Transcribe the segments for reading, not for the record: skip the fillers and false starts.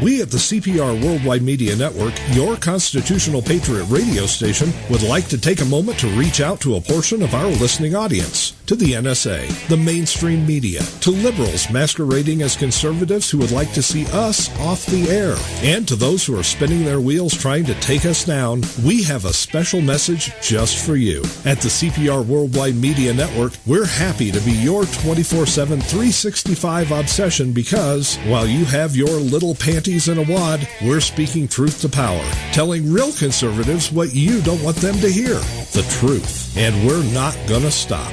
We at the CPR Worldwide Media Network, your constitutional patriot radio station, would like to take a moment to reach out to a portion of our listening audience, to the NSA, the mainstream media, to liberals masquerading as conservatives who would like to see us off the air, and to those who are spinning their wheels trying to take us down. We have a special message just for you. At the CPR Worldwide Media Network, we're happy to be your 24/7, 365 obsession because, while you have your little panties in a wad, we're speaking truth to power, telling real conservatives what you don't want them to hear, the truth. And we're not gonna stop.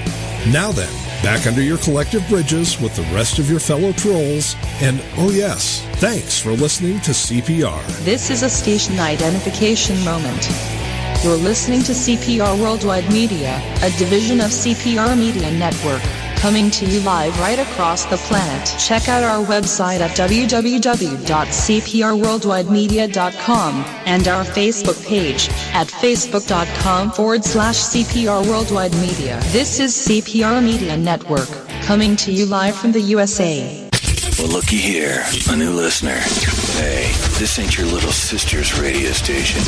Now then, back under your collective bridges with the rest of your fellow trolls, and oh yes, thanks for listening to CPR. This is a station identification moment. You're listening to CPR Worldwide Media, a division of CPR Media Network, coming to you live right across the planet. Check out our website at www.cprworldwidemedia.com and our Facebook page at facebook.com/CPR Worldwide Media. This is CPR Media Network, coming to you live from the USA. Well, looky here, a new listener. Hey, this ain't your little sister's radio station.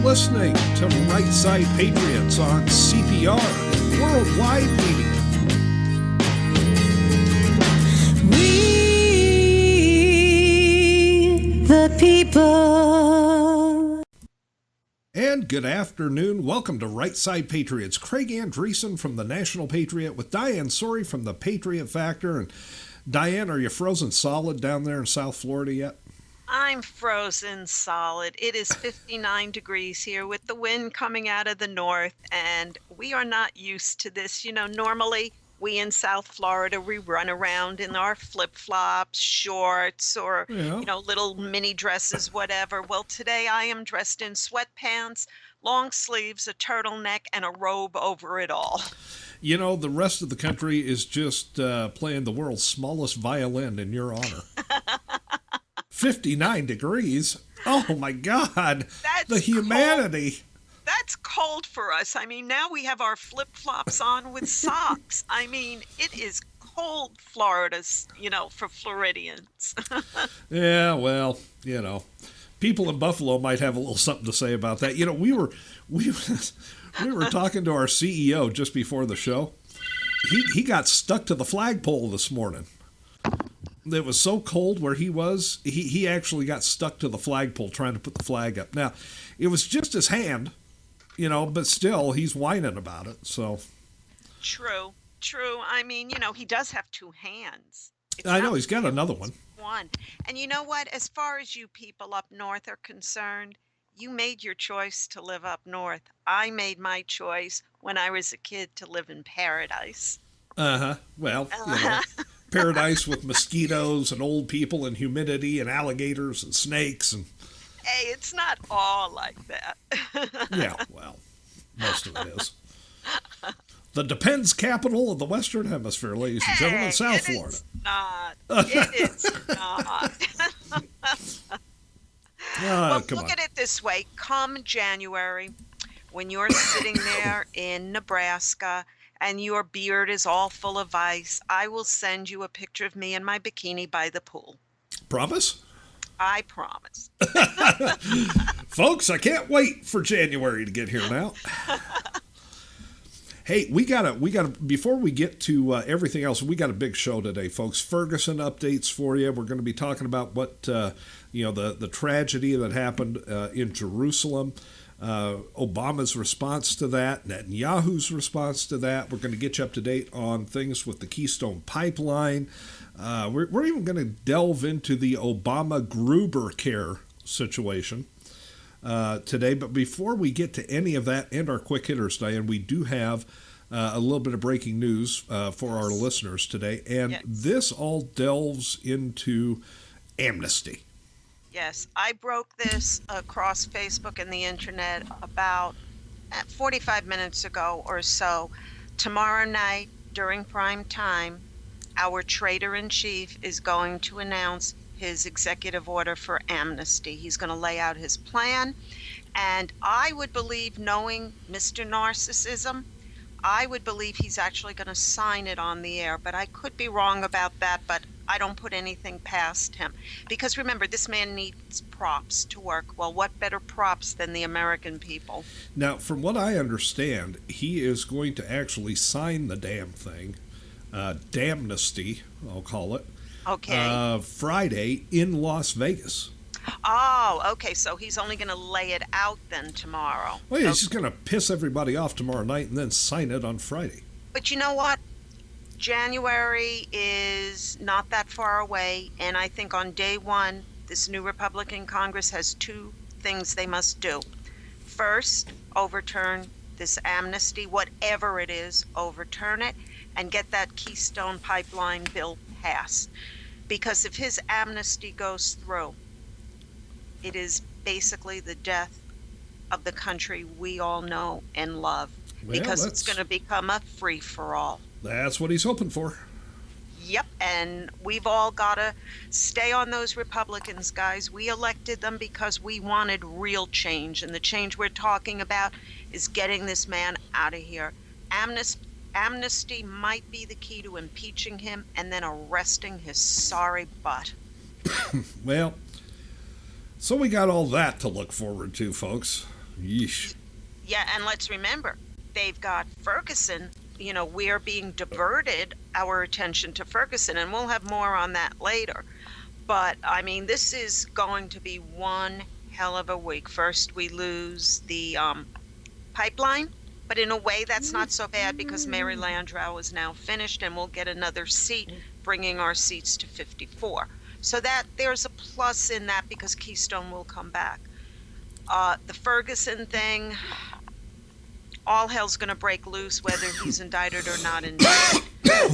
Listening to Right Side Patriots on CPR Worldwide Media. We the people. And good afternoon. Welcome to Right Side Patriots. Craig Andreessen from the National Patriot with Diane Sorey from the Patriot Factor. And Diane, are you frozen solid down there in South Florida yet? I'm frozen solid. It is 59 degrees here with the wind coming out of the north, and we are not used to this. You know, normally we in South Florida, we run around in our flip-flops, shorts, or, little mini dresses, whatever. Well, today I am dressed in sweatpants, long sleeves, a turtleneck, and a robe over it all. You know, the rest of the country is just playing the world's smallest violin in your honor. 59 degrees. Oh my God. The humanity. Cold. That's cold for us. I mean, now we have our flip-flops on with socks. I mean, it is cold, Florida's, for Floridians. Yeah, well, people in Buffalo might have a little something to say about that. We were talking to our CEO just before the show. He got stuck to the flagpole this morning. It was so cold where he was, he actually got stuck to the flagpole trying to put the flag up. Now, it was just his hand, but still, he's whining about it, so. True. I mean, he does have two hands. I know, he's got another one. And you know what? As far as you people up north are concerned, you made your choice to live up north. I made my choice when I was a kid to live in paradise. Uh-huh. Well, paradise with mosquitoes and old people and humidity and alligators and snakes and. Hey, it's not all like that. Yeah, well, most of it is. The Depends capital of the Western Hemisphere, ladies and gentlemen, South Florida. It is not. Well, look at it this way. Come January, when you're sitting there in Nebraska and your beard is all full of ice, I will send you a picture of me in my bikini by the pool. Promise? I promise. Folks, I can't wait for January to get here now. Hey, we gotta. Before we get to everything else, we got a big show today, folks. Ferguson updates for you. We're going to be talking about what the tragedy that happened in Jerusalem, Obama's response to that, Netanyahu's response to that. We're going to get you up to date on things with the Keystone Pipeline. We're even going to delve into the Obama Gruber Care situation today. But before we get to any of that and our quick hitters, Diane, we do have a little bit of breaking news for our listeners today. And this all delves into amnesty. Yes, I broke this across Facebook and the internet about 45 minutes ago or so. Tomorrow night during prime time, our traitor-in-chief is going to announce his executive order for amnesty. He's going to lay out his plan. And I would believe, knowing Mr. Narcissism, I would believe he's actually going to sign it on the air. But I could be wrong about that, but I don't put anything past him. Because remember, this man needs props to work. Well, what better props than the American people? Now, from what I understand, he is going to actually sign the damn thing, damnesty, I'll call it, okay, Friday in Las Vegas. Oh, okay, so he's only going to lay it out then tomorrow. Well, yeah, he's just going to piss everybody off tomorrow night and then sign it on Friday. But you know what? January is not that far away, and I think on day one, this new Republican Congress has two things they must do. First, overturn this amnesty, whatever it is, overturn it, and get that Keystone Pipeline bill passed. Because if his amnesty goes through, it is basically the death of the country we all know and love. Well, because it's going to become a free-for-all. That's what he's hoping for. Yep, and we've all got to stay on those Republicans, guys. We elected them because we wanted real change, and the change we're talking about is getting this man out of here. Amnesty might be the key to impeaching him and then arresting his sorry butt. Well, so we got all that to look forward to, folks. Yeesh. Yeah, and let's remember, they've got Ferguson. You know, we are being diverted, our attention to Ferguson, and we'll have more on that later. But, I mean, this is going to be one hell of a week. First, we lose the pipeline, but in a way that's not so bad because Mary Landrieu is now finished, and we'll get another seat, bringing our seats to 54. So that there's a plus in that because Keystone will come back. The Ferguson thing, all hell's going to break loose whether he's indicted or not indicted.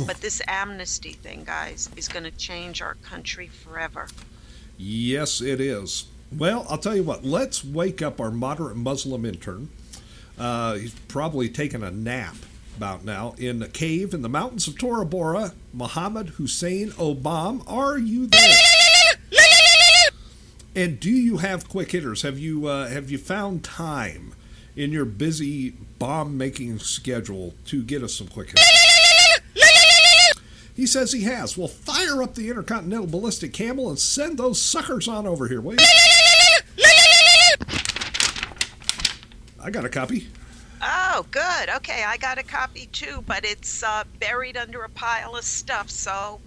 But this amnesty thing, guys, is going to change our country forever. Yes, it is. Well, I'll tell you what, let's wake up our moderate Muslim intern. He's probably taken a nap about now in a cave in the mountains of Tora Bora. Mohammed Hussein Obam, are you there? And do you have quick hitters? Have you found time in your busy bomb-making schedule to get us some quick hitters? He says he has. Well, fire up the Intercontinental Ballistic Camel and send those suckers on over here, will you? I got a copy. Oh, good. Okay, I got a copy too, but it's buried under a pile of stuff, so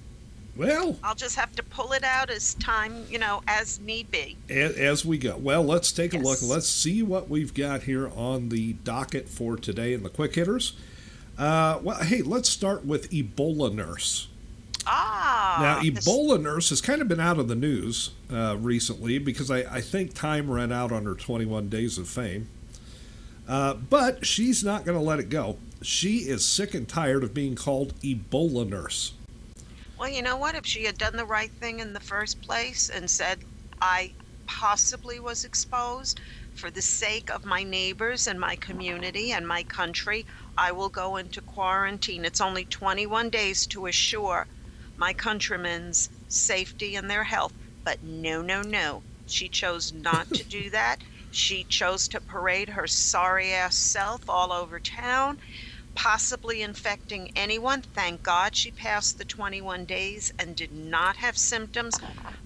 well, I'll just have to pull it out as time, as need be. As we go. Well, let's take a look. Let's see what we've got here on the docket for today in the quick hitters. Well, hey, let's start with Ebola nurse. Now, Ebola nurse has kind of been out of the news recently because I think time ran out on her 21 days of fame. But she's not going to let it go. She is sick and tired of being called Ebola nurse. Well, you know what? If she had done the right thing in the first place and said, I possibly was exposed for the sake of my neighbors and my community and my country, I will go into quarantine. It's only 21 days to assure my countrymen's safety and their health. But no. She chose not to do that. She chose to parade her sorry-ass self all over town. possibly infecting anyone. Thank God she passed the 21 days and did not have symptoms.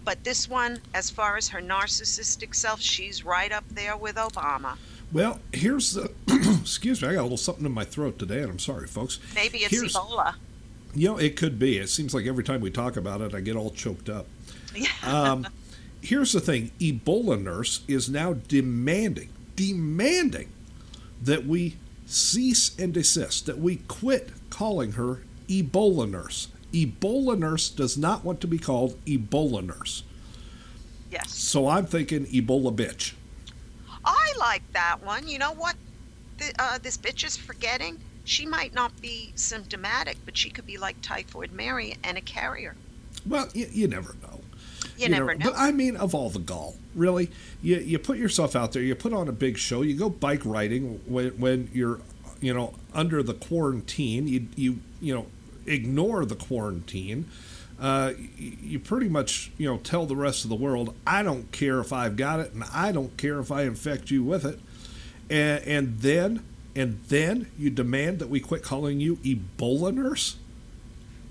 But this one, as far as her narcissistic self, she's right up there with Obama. Well, here's the excuse me, I got a little something in my throat today, and I'm sorry, folks. Maybe it's Ebola. It could be. It seems like every time we talk about it, I get all choked up. Yeah. Here's the thing. Ebola nurse is now demanding that we cease and desist, that we quit calling her Ebola nurse. Ebola nurse does not want to be called Ebola nurse. Yes. So I'm thinking Ebola bitch. I like that one. You know what this bitch is forgetting? She might not be symptomatic, but she could be like Typhoid Mary and a carrier. Well, you never know. You never know. But I mean, of all the gall, really, you put yourself out there, you put on a big show, you go bike riding when you're, under the quarantine, you ignore the quarantine. You pretty much, tell the rest of the world, I don't care if I've got it, and I don't care if I infect you with it. And then you demand that we quit calling you Ebola nurse?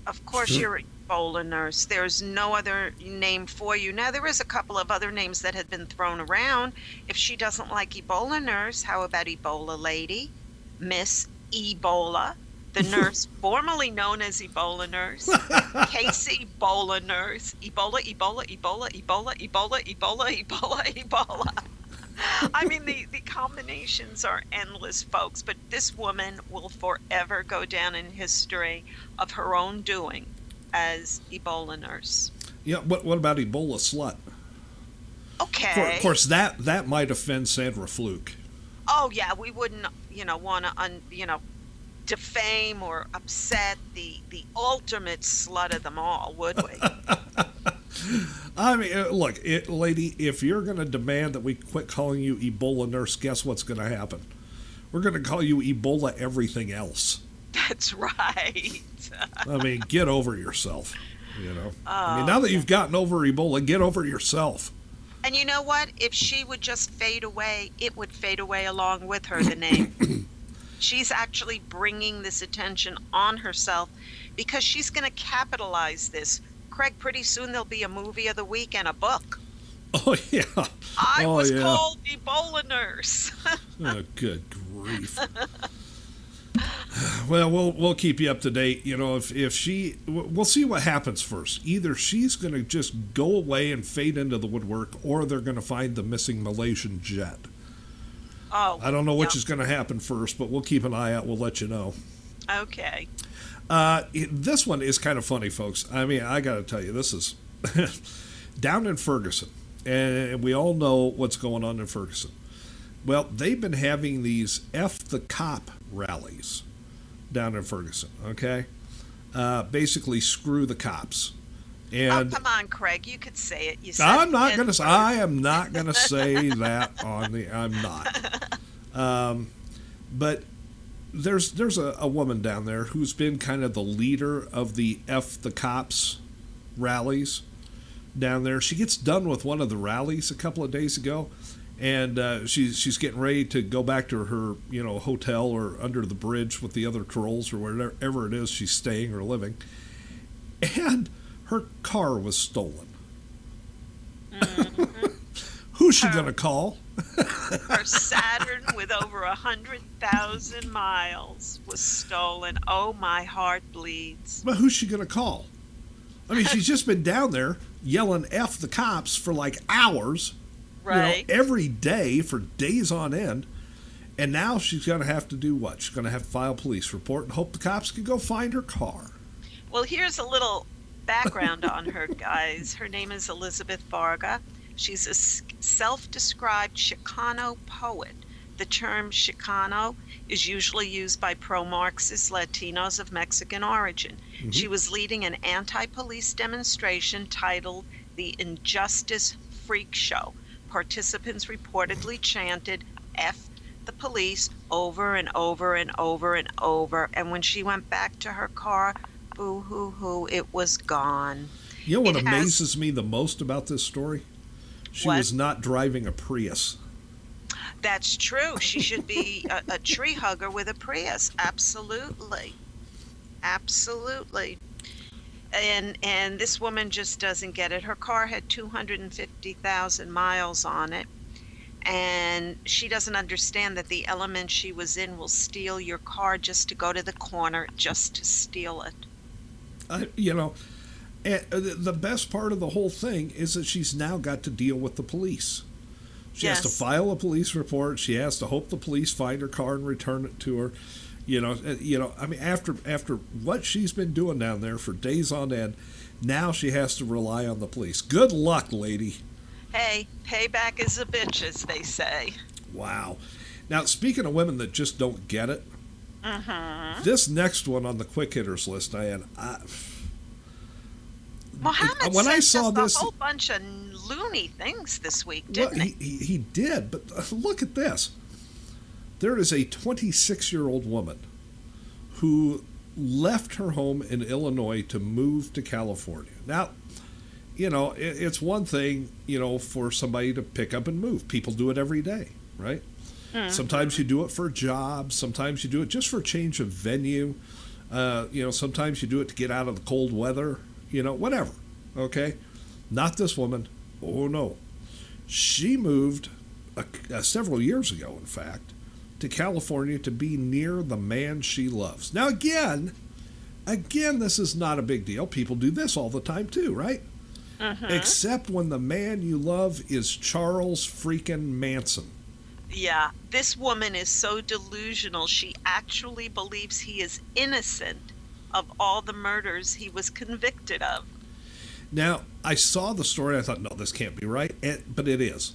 Of course you're Ebola nurse. There's no other name for you. Now, there is a couple of other names that had been thrown around. If she doesn't like Ebola nurse, how about Ebola lady? Miss Ebola, the nurse formerly known as Ebola nurse. Casey Ebola nurse. Ebola, Ebola, Ebola, Ebola, Ebola, Ebola, Ebola, Ebola. I mean, the combinations are endless, folks, but this woman will forever go down in history of her own doing as Ebola nurse. Yeah, what about Ebola slut? Okay. Of course, that might offend Sandra Fluke. Oh, yeah, we wouldn't, want to, defame or upset the ultimate slut of them all, would we? I mean, look, lady, if you're going to demand that we quit calling you Ebola nurse, guess what's going to happen? We're going to call you Ebola everything else. That's right. I mean, get over yourself, I mean, now that you've gotten over Ebola, get over yourself. And you know what? If she would just fade away, it would fade away along with her, the name. She's actually bringing this attention on herself because she's going to capitalize this. Craig, pretty soon there'll be a movie of the week and a book. Oh, yeah. I was called Ebola nurse. Oh, good grief. Well, we'll keep you up to date. If she, we'll see what happens first. Either she's going to just go away and fade into the woodwork, or they're going to find the missing Malaysian jet. Oh, I don't know which is going to happen first, but we'll keep an eye out. We'll let you know. Okay. This one is kind of funny, folks. I mean, I got to tell you, this is down in Ferguson, and we all know what's going on in Ferguson. Well, they've been having these F the Cop rallies down in Ferguson, okay? Basically, screw the cops. And come on, Craig, you could say it. You said I am not going to say that on the. I'm not. But there's a woman down there who's been kind of the leader of the F the Cops rallies down there. She gets done with one of the rallies a couple of days ago, and she's getting ready to go back to her hotel or under the bridge with the other trolls or wherever it is she's staying or living, and her car was stolen. Mm-hmm. Who's she gonna call? Her Saturn with over 100,000 miles was stolen. Oh, my heart bleeds. But who's she gonna call? I mean, she's just been down there yelling F the cops for like hours, right? Every day for days on end. And now she's gonna have to do what? She's gonna have to file a police report and hope the cops can go find her car. Well, here's a little background on her, guys. Her name is Elizabeth Varga. She's a self-described Chicano poet. The term Chicano is usually used by pro-Marxist Latinos of Mexican origin. Mm-hmm. She was leading an anti-police demonstration titled the Injustice Freak Show. Participants reportedly chanted F the police over and over and over and over. And when she went back to her car, boo-hoo-hoo, it was gone. You know what amazes me the most about this story? She was not driving a Prius. That's true. She should be a tree hugger with a Prius. Absolutely. Absolutely. And this woman just doesn't get it. Her car had 250,000 miles on it, and she doesn't understand that the element she was in will steal your car just to go to the corner, just to steal it. You know, and the best part of the whole thing is that she's now got to deal with the police. She has to file a police report. She has to hope the police find her car and return it to her. You know. I mean, after what she's been doing down there for days on end, now she has to rely on the police. Good luck, lady. Hey, payback is a bitch, as they say. Wow. Now, speaking of women that just don't get it, this next one on the quick hitters list, Diane, Mohammed when I sent saw us this, a whole bunch of loony things this week, didn't he? He did, but look at this. There is a 26-year-old woman who left her home in Illinois to move to California. Now, you know, it's one thing, you know, for somebody to pick up and move. People do it every day, right? Sometimes you do it for a job. Sometimes you do it just for a change of venue. You know, sometimes you do it to get out of the cold weather, you know, whatever, okay? Not this woman. Oh, no. She moved several years ago, in fact, to California to be near the man she loves. Now, again, this is not a big deal. People do this all the time, too, right? Except when the man you love is Charles freaking Manson. Yeah, this woman is so delusional. She actually believes he is innocent of all the murders he was convicted of. Now, I saw the story. I thought, no, this can't be right. But it is.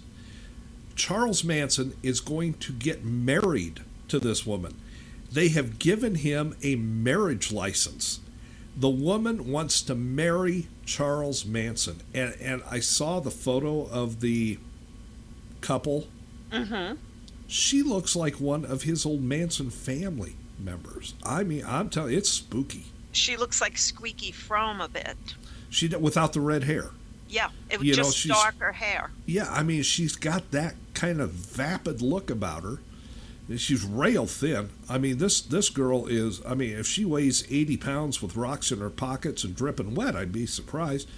Charles Manson is going to get married to this woman. They have given him a marriage license. The woman wants to marry Charles Manson. And I saw the photo of the couple. She looks like one of his old Manson family members. I mean, I'm telling you, it's spooky. She looks like Squeaky Fromme a bit. She without the red hair. Yeah, it was just darker hair. Yeah, I mean, she's got that kind of vapid look about her. She's rail thin. I mean, this girl is, I mean, if she weighs 80 pounds with rocks in her pockets and dripping wet, I'd be surprised.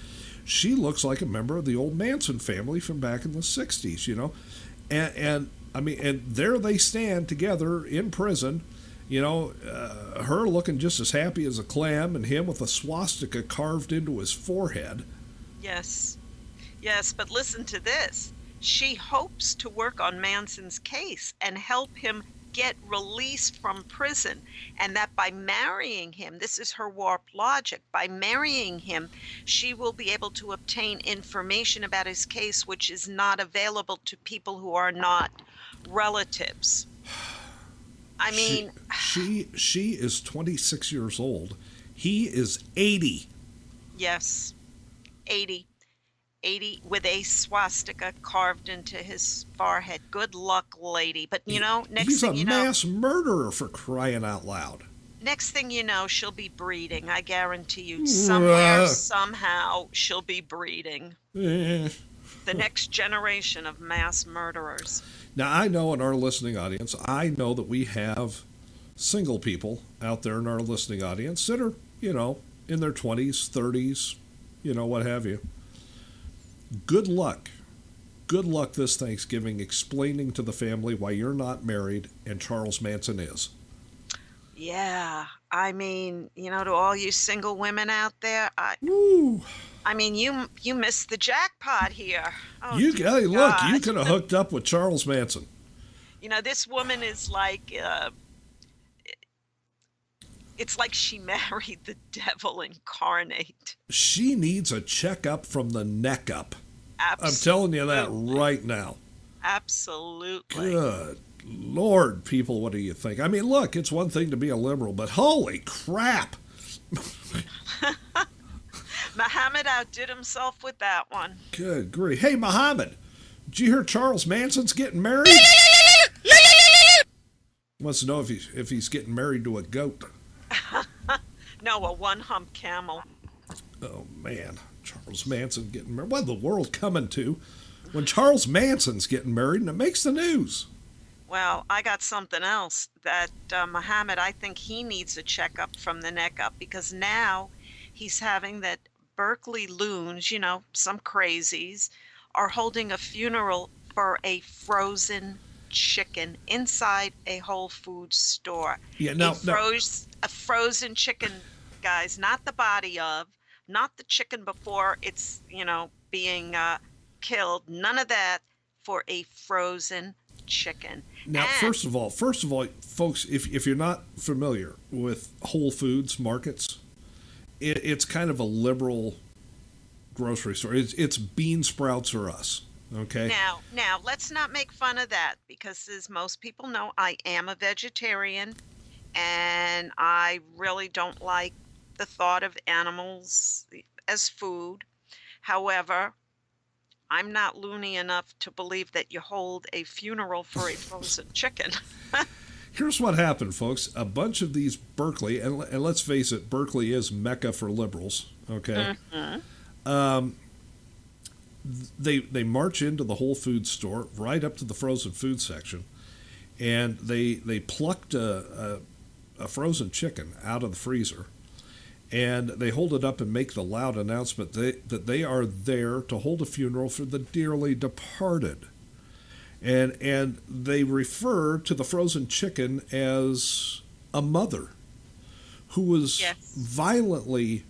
She looks like a member of the old Manson family from back in the 60s, you know. And I mean, and there they stand together in prison, you know, her looking just as happy as a clam and him with a swastika carved into his forehead. Yes, but listen to this. She hopes to work on Manson's case and help him get released from prison, and that by marrying him, this is her warped logic, by marrying him, she will be able to obtain information about his case which is not available to people who are not relatives. I mean, she is 26 years old. He is 80. Yes. 80 with a swastika carved into his forehead. Good luck, lady. But you know, next thing you know, he's a mass murderer, for crying out loud. Next thing you know, she'll be breeding. I guarantee you, somewhere, somehow, she'll be breeding. The next generation of mass murderers. Now, I know in our listening audience, I know that we have single people out there in our listening audience that are, you know, in their 20s, 30s, you know, what have you. Good luck. Good luck this Thanksgiving explaining to the family why you're not married and Charles Manson is. Yeah, I mean, you know, to all you single women out there, I mean, you missed the jackpot here. Oh, hey, look, you could have hooked up with Charles Manson. You know, this woman is like, it's like she married the devil incarnate. She needs a checkup from the neck up. Absolutely. I'm telling you that right now. Absolutely. Good Lord, people, what do you think? I mean, look, it's one thing to be a liberal, but holy crap. Muhammad outdid himself with that one. Good grief. Hey, Muhammad, did you hear Charles Manson's getting married? Wants to know if he's getting married to a goat. No, a one-hump camel. Oh, man. Charles Manson getting married. What the world coming to when Charles Manson's getting married and it makes the news? Well, I got something else that Muhammad, I think he needs a checkup from the neck up because now he's having that Berkeley loons, some crazies, are holding a funeral for a frozen chicken inside a Whole Foods store. Yeah, A frozen chicken, guys, not the body of, not the chicken before it's, being killed. None of that for a frozen chicken. now, And first of all, folks, if you're not familiar with Whole Foods markets, it's kind of a liberal grocery store. It's bean sprouts or us. Okay. now let's not make fun of that because as most people know, I am a vegetarian and I really don't like the thought of animals as food. However, I'm not loony enough to believe that you hold a funeral for a frozen chicken. Here's what happened, folks. A bunch of these Berkeley, and let's face it, Berkeley is Mecca for liberals. Okay. They march into the Whole Foods store, right up to the frozen food section, and they plucked a frozen chicken out of the freezer, and they hold it up and make the loud announcement that they are there to hold a funeral for the dearly departed. And they refer to the frozen chicken as a mother who was violently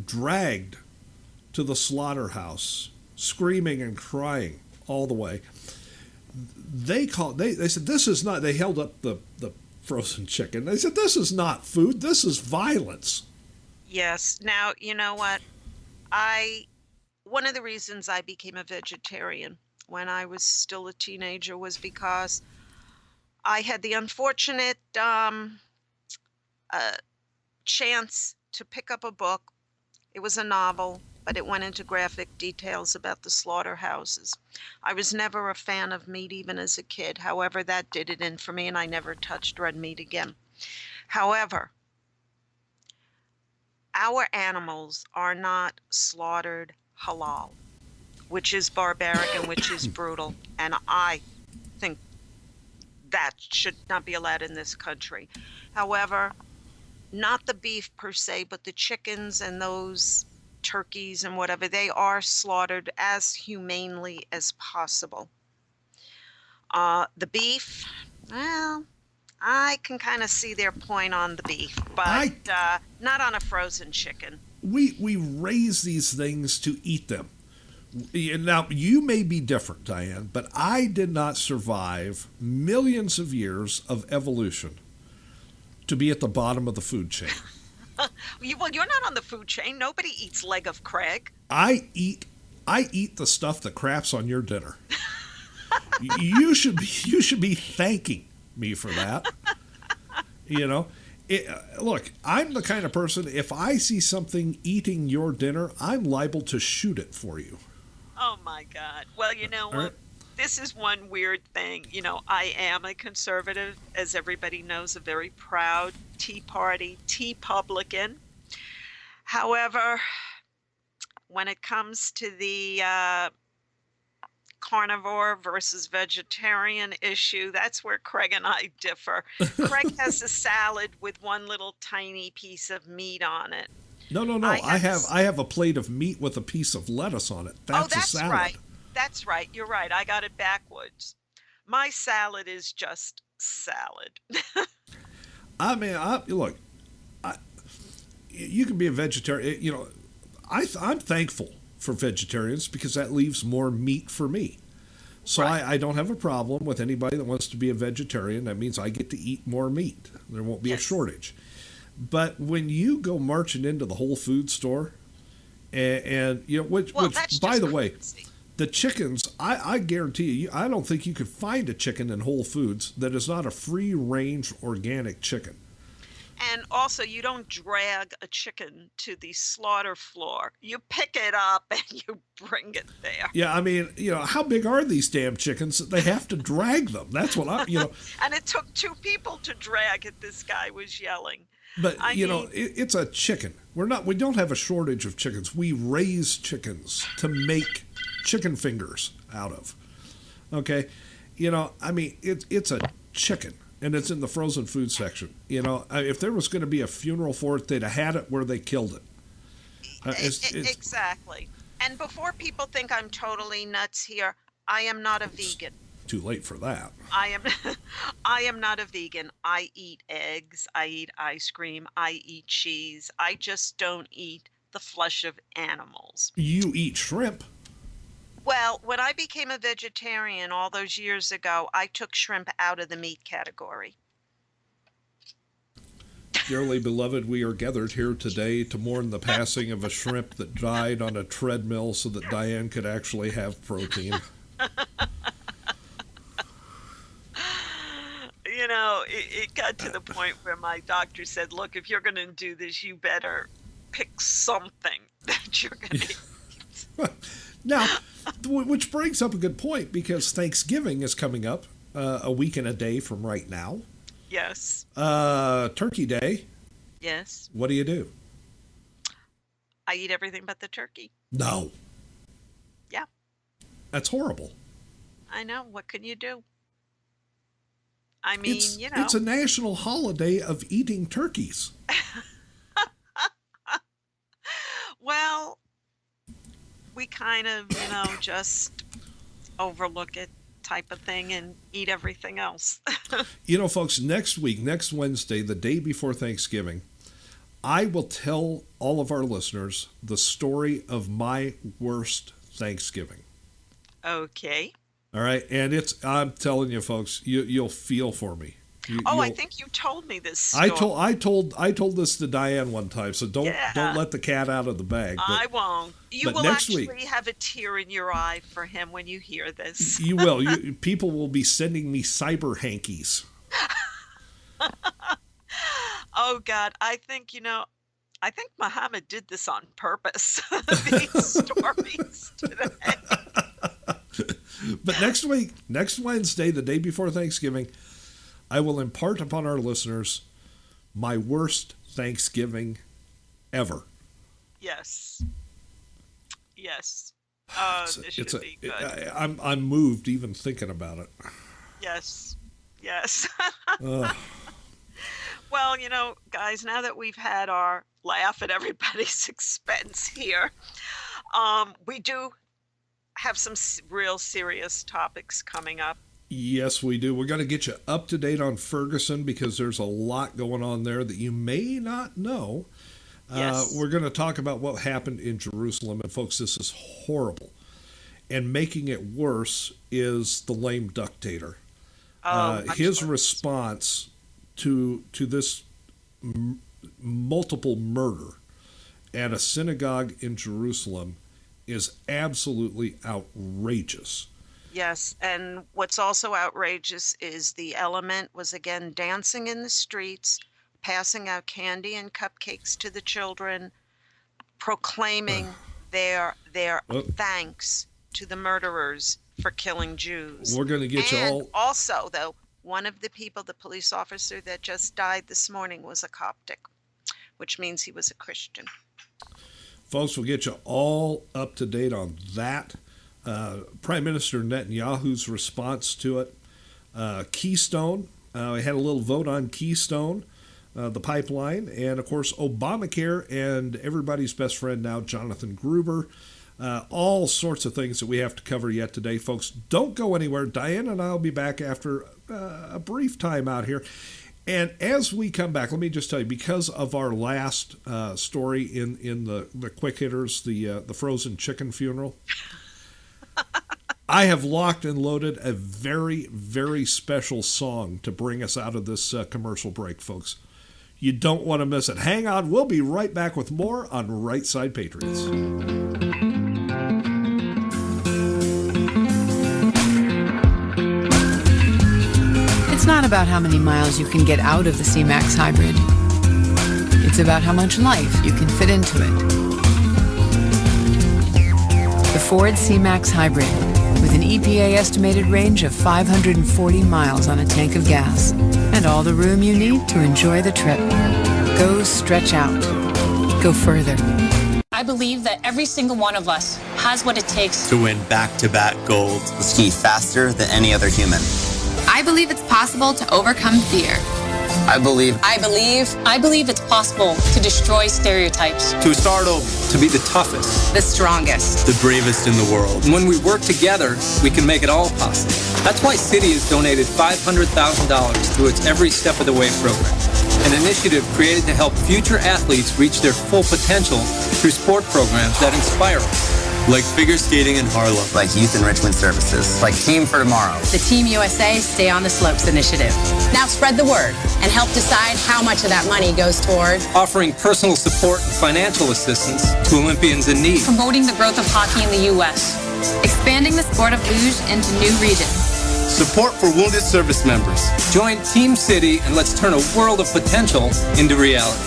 dragged to the slaughterhouse, screaming and crying all the way. They said this is not. They held up the frozen chicken. They said this is not food. This is violence. Yes. Now, you know what? One of the reasons I became a vegetarian when I was still a teenager was because I had the unfortunate chance to pick up a book. It was a novel, but it went into graphic details about the slaughterhouses. I was never a fan of meat, even as a kid. However, that did it in for me, and I never touched red meat again. However, our animals are not slaughtered halal, which is barbaric and which is brutal. And I think that should not be allowed in this country. However, not the beef per se, but the chickens and those turkeys and whatever, they are slaughtered as humanely as possible. The beef, well, I can kind of see their point on the beef, but not on a frozen chicken. We raise these things to eat them. Now, you may be different, Diane, but I did not survive millions of years of evolution to be at the bottom of the food chain. Well, you're not on the food chain. Nobody eats leg of Craig. I eat the stuff that craps on your dinner. You should be thanking me for that. Look, I'm the kind of person, if I see something eating your dinner, I'm liable to shoot it for you. Oh my God. Well, you know what? Right. This is one weird thing. I am a conservative, as everybody knows, a very proud Tea Party, Tea Publican. However, when it comes to the carnivore versus vegetarian issue, that's where Craig and I differ. Craig has a salad with one little tiny piece of meat on it. No. I have a plate of meat with a piece of lettuce on it. That's a salad. Right. That's right. You're right. I got it backwards. My salad is just salad. I mean, look, you can be a vegetarian. I'm thankful for vegetarians because that leaves more meat for me. So right. I don't have a problem with anybody that wants to be a vegetarian. That means I get to eat more meat. There won't be a shortage. But when you go marching into the Whole Foods store, which by the way, the chickens, I guarantee you, I don't think you could find a chicken in Whole Foods that is not a free-range organic chicken. And also, you don't drag a chicken to the slaughter floor. You pick it up and you bring it there. Yeah, I mean, how big are these damn chickens that they have to drag them? That's what And it took 2 people to drag it, this guy was yelling. But, it's a chicken. We don't have a shortage of chickens. We raise chickens to make chicken fingers out of. Okay? I mean, it's a chicken, and it's in the frozen food section. If there was going to be a funeral for it, they'd have had it where they killed it. Exactly. And before people think I'm totally nuts here, I am not a vegan. Too late for that. I am not a vegan. I eat eggs, I eat ice cream, I eat cheese. I just don't eat the flesh of animals. You eat shrimp. Well, when I became a vegetarian all those years ago, I took shrimp out of the meat category. Dearly beloved, we are gathered here today to mourn the passing of a shrimp that died on a treadmill so that Diane could actually have protein. It got to the point where my doctor said, look, if you're going to do this, you better pick something that you're going to eat. Now, which brings up a good point, because Thanksgiving is coming up a week and a day from right now. Yes. Turkey Day. Yes. What do? I eat everything but the turkey. No. Yeah. That's horrible. I know. What can you do? I mean, It's a national holiday of eating turkeys. Well, we kind of, just overlook it type of thing and eat everything else. Folks, next Wednesday, the day before Thanksgiving, I will tell all of our listeners the story of my worst Thanksgiving. Okay. All right. And I'm telling you, folks, you'll feel for me. I think you told me this story. I told this to Diane one time, so don't let the cat out of the bag. But, I won't. You will actually have a tear in your eye for him when you hear this. You will. People will be sending me cyber hankies. Oh God, I think Muhammad did this on purpose. These stories today. But next Wednesday, the day before Thanksgiving, I will impart upon our listeners my worst Thanksgiving ever. Yes. This should be good. I'm moved even thinking about it. Yes. Well, guys, now that we've had our laugh at everybody's expense here, we do have some real serious topics coming up. Yes, we do. We're going to get you up to date on Ferguson, because there's a lot going on there that you may not know. Yes. We're going to talk about what happened in Jerusalem. And folks, this is horrible. And making it worse is the lame dictator. His response to this multiple murder at a synagogue in Jerusalem is absolutely outrageous. Yes, and what's also outrageous is the element was again dancing in the streets, passing out candy and cupcakes to the children, proclaiming their thanks to the murderers for killing Jews. We're going to get you all. Also, though, one of the people, the police officer that just died this morning, was a Coptic, which means he was a Christian. Folks, we'll get you all up to date on that. Prime Minister Netanyahu's response to it. Keystone. We had a little vote on Keystone, the pipeline. And, of course, Obamacare and everybody's best friend now, Jonathan Gruber. All sorts of things that we have to cover yet today. Folks, don't go anywhere. Diane and I will be back after a brief time out here. And as we come back, let me just tell you, because of our last story in the quick hitters, the frozen chicken funeral, I have locked and loaded a very, very special song to bring us out of this commercial break, folks. You don't want to miss it. Hang on. We'll be right back with more on Right Side Patriots. It's not about how many miles you can get out of the C-Max Hybrid. It's about how much life you can fit into it. The Ford C-Max Hybrid, with an EPA estimated range of 540 miles on a tank of gas, and all the room you need to enjoy the trip. Go stretch out. Go further. I believe that every single one of us has what it takes to win back-to-back gold. Ski faster than any other human. I believe it's possible to overcome fear. I believe it's possible to destroy stereotypes. To start over, to be the toughest, The strongest. the bravest in the world. And when we work together, we can make it all possible. That's why Citi has donated $500,000 to its Every Step of the Way program, an initiative created to help future athletes reach their full potential through sport programs that inspire us. Like figure skating in Harlem. Like youth enrichment services. Like Team for Tomorrow. The Team USA Stay on the Slopes initiative. Now spread the word and help decide how much of that money goes toward Offering personal support and financial assistance to Olympians in need. Promoting the growth of hockey in the U.S. Expanding the sport of luge into new regions. Support for wounded service members. Join Team Citi and let's turn a world of potential into reality.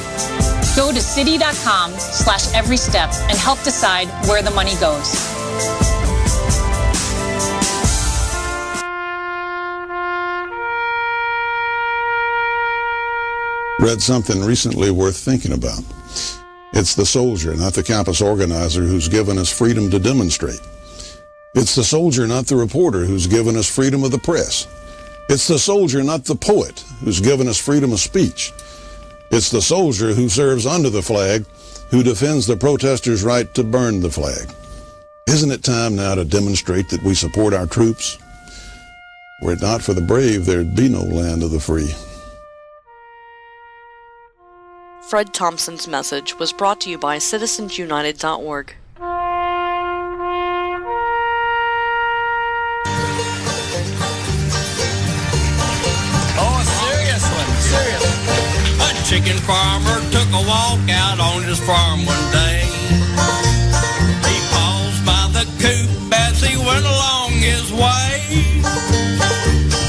Go to citi.com/everystep and help decide where the money goes. Read something recently worth thinking about. It's the soldier, not the campus organizer, who's given us freedom to demonstrate. It's the soldier, not the reporter, who's given us freedom of the press. It's the soldier, not the poet, who's given us freedom of speech. It's the soldier who serves under the flag, who defends the protesters' right to burn the flag. Isn't it time now to demonstrate that we support our troops? Were it not for the brave, there'd be no land of the free. Fred Thompson's message was brought to you by citizensunited.org. Chicken farmer took a walk out on his farm one day. He paused by the coop as he went along his way.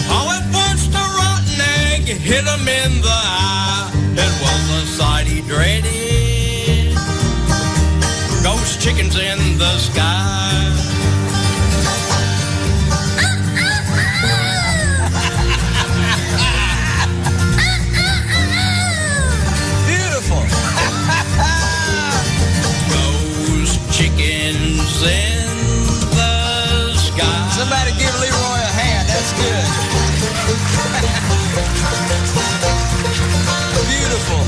All at once the rotten egg hit him in the eye. It was a sight he dreaded. Ghost chickens in the sky. Chickens in the sky. Somebody give Leroy a hand. That's good. Beautiful.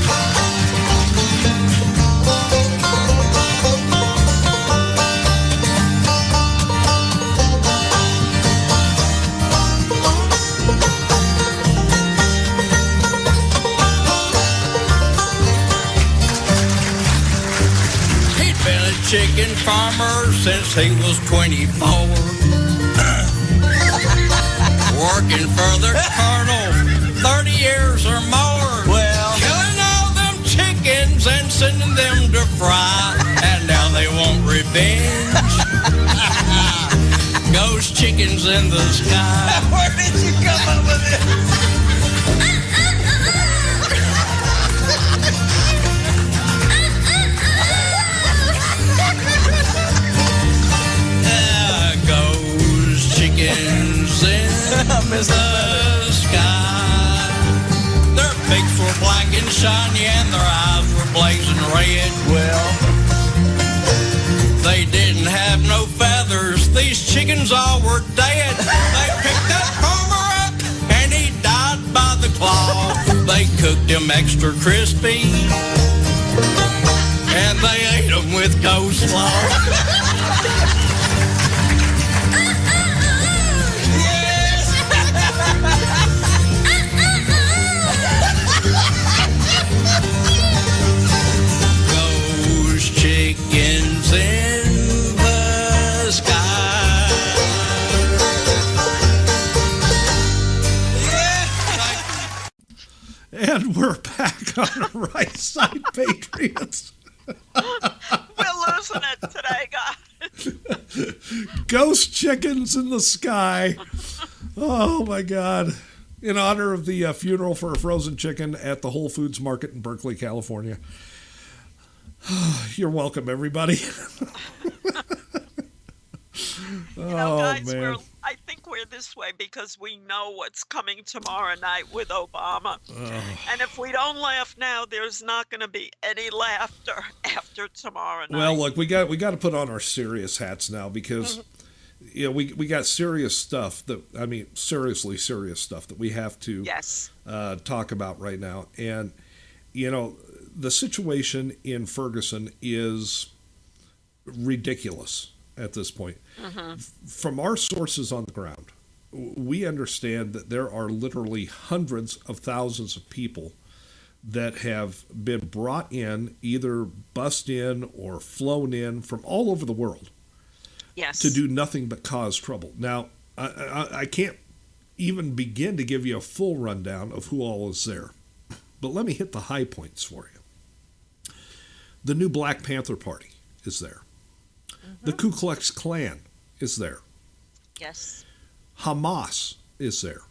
Chicken farmer since he was 24. Working for the colonel 30 years or more. Well, killing all them chickens and sending them to fry. And now they want revenge. Ghost chickens in the sky. Where did you come up with this? Chickens in the sky. Their beaks were black and shiny and their eyes were blazing red. Well, they didn't have no feathers. These chickens all were dead. They picked that farmer up and he died by the claw. They cooked him extra crispy and they ate him with coleslaw. Chickens in the sky. And we're back on the right side, Patriots. We're losing it today, guys. Ghost chickens in the sky. Oh, my God. In honor of the funeral for a frozen chicken at the Whole Foods Market in Berkeley, California. You're welcome, everybody. Guys, man. I think we're this way because we know what's coming tomorrow night with Obama. And if we don't laugh now, there's not going to be any laughter after tomorrow night. Well, look, we got to put on our serious hats now because we got serious stuff seriously serious stuff that we have to talk about right now. And the situation in Ferguson is ridiculous at this point. From our sources on the ground, we understand that there are literally hundreds of thousands of people that have been brought in, either bussed in or flown in from all over the world to do nothing but cause trouble. Now, I can't even begin to give you a full rundown of who all is there, but let me hit the high points for you. The new Black Panther Party is there. The Ku Klux Klan is there. Yes. Hamas is there.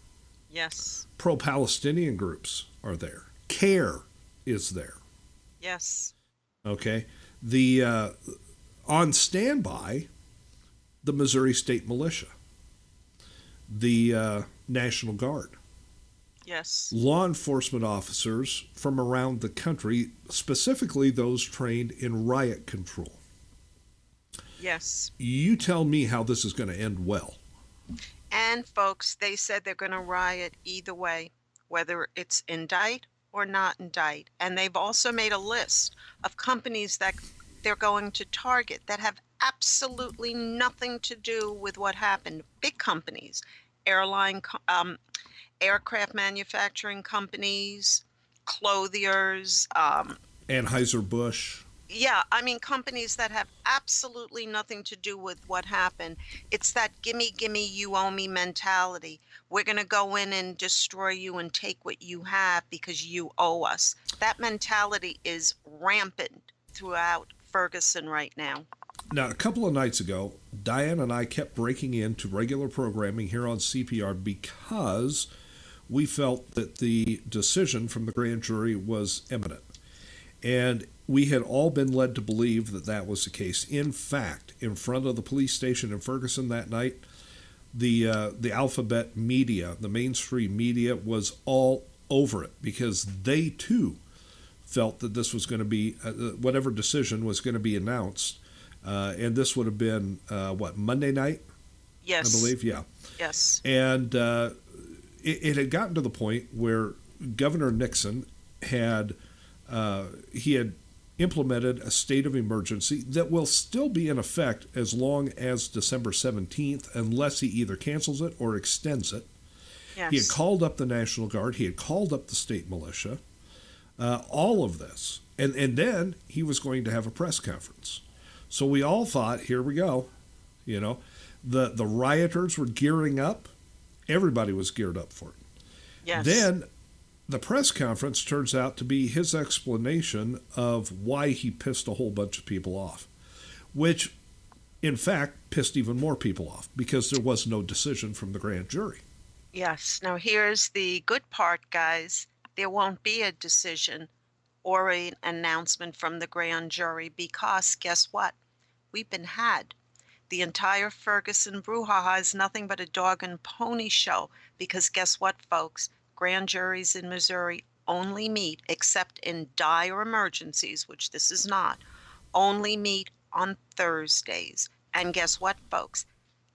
Yes. Pro-Palestinian groups are there. CARE is there. Yes. Okay. The on standby, the Missouri State Militia, the National Guard. Yes. Law enforcement officers from around the country, specifically those trained in riot control. Yes. You tell me how this is going to end well. And folks, they said they're going to riot either way, whether it's indict or not indict. And they've also made a list of companies that they're going to target that have absolutely nothing to do with what happened. Big companies, aircraft manufacturing companies, clothiers. Anheuser-Busch. Yeah, I mean, companies that have absolutely nothing to do with what happened. It's that gimme, gimme, you owe me mentality. We're going to go in and destroy you and take what you have because you owe us. That mentality is rampant throughout Ferguson right now. Now, a couple of nights ago, Diane and I kept breaking into regular programming here on CPR because we felt that the decision from the grand jury was imminent. And we had all been led to believe that that was the case. In fact, in front of the police station in Ferguson that night, the alphabet media, the mainstream media, was all over it because they too felt that this was going to be, whatever decision was going to be announced. And this would have been, Monday night? Yes. I believe, yeah. Yes. And it had gotten to the point where Governor Nixon had implemented a state of emergency that will still be in effect as long as December 17th, unless he either cancels it or extends it. Yes. He had called up the National Guard. He had called up the state militia. All of this. And then he was going to have a press conference. So we all thought, here we go. The rioters were gearing up. Everybody was geared up for it. Yes. Then the press conference turns out to be his explanation of why he pissed a whole bunch of people off, which, in fact, pissed even more people off because there was no decision from the grand jury. Yes. Now, here's the good part, guys. There won't be a decision or an announcement from the grand jury because, guess what? We've been had. The entire Ferguson brouhaha is nothing but a dog and pony show because guess what, folks? Grand juries in Missouri only meet, except in dire emergencies, which this is not, only meet on Thursdays. And guess what, folks?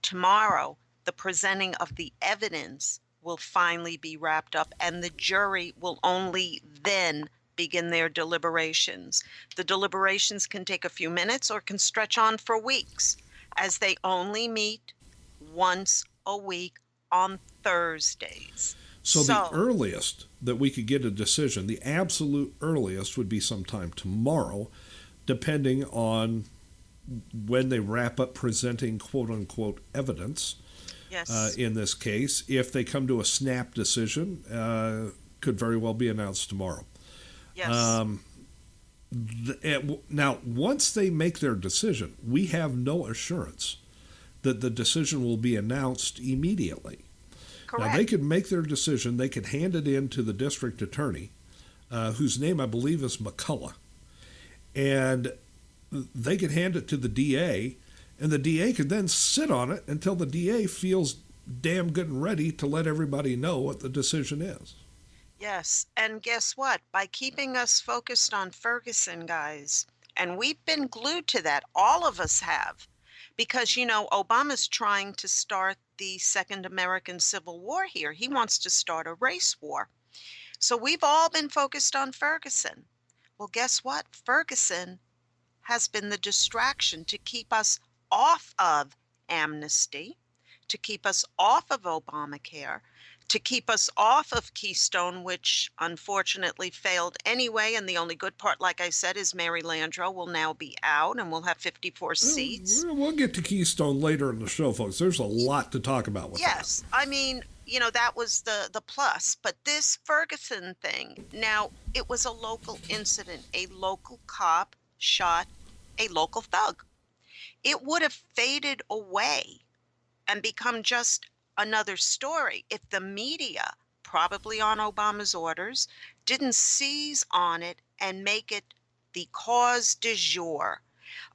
Tomorrow, the presenting of the evidence will finally be wrapped up, and the jury will only then begin their deliberations. The deliberations can take a few minutes or can stretch on for weeks, as they only meet once a week on Thursdays. So the earliest that we could get a decision, the absolute earliest, would be sometime tomorrow, depending on when they wrap up presenting quote-unquote evidence. Yes. In this case. If they come to a snap decision, could very well be announced tomorrow. Yes. Now, once they make their decision, we have no assurance that the decision will be announced immediately. Correct. Now, they could make their decision. They could hand it in to the district attorney, whose name I believe is McCullough, and they could hand it to the DA, and the DA could then sit on it until the DA feels damn good and ready to let everybody know what the decision is. Yes, and guess what? By keeping us focused on Ferguson, guys, And we've been glued to that. All of us have. Because, Obama's trying to start the Second American Civil War here. He wants to start a race war. So we've all been focused on Ferguson. Well, guess what? Ferguson has been the distraction to keep us off of amnesty, to keep us off of Obamacare, to keep us off of Keystone, which unfortunately failed anyway. And the only good part, like I said, is Mary Landrieu will now be out and we'll have 54 seats. We'll get to Keystone later in the show, folks. There's a lot to talk about with that. Yes. I mean, that was the plus. But this Ferguson thing, now, it was a local incident. A local cop shot a local thug. It would have faded away and become just another story if the media, probably on Obama's orders, didn't seize on it and make it the cause du jour.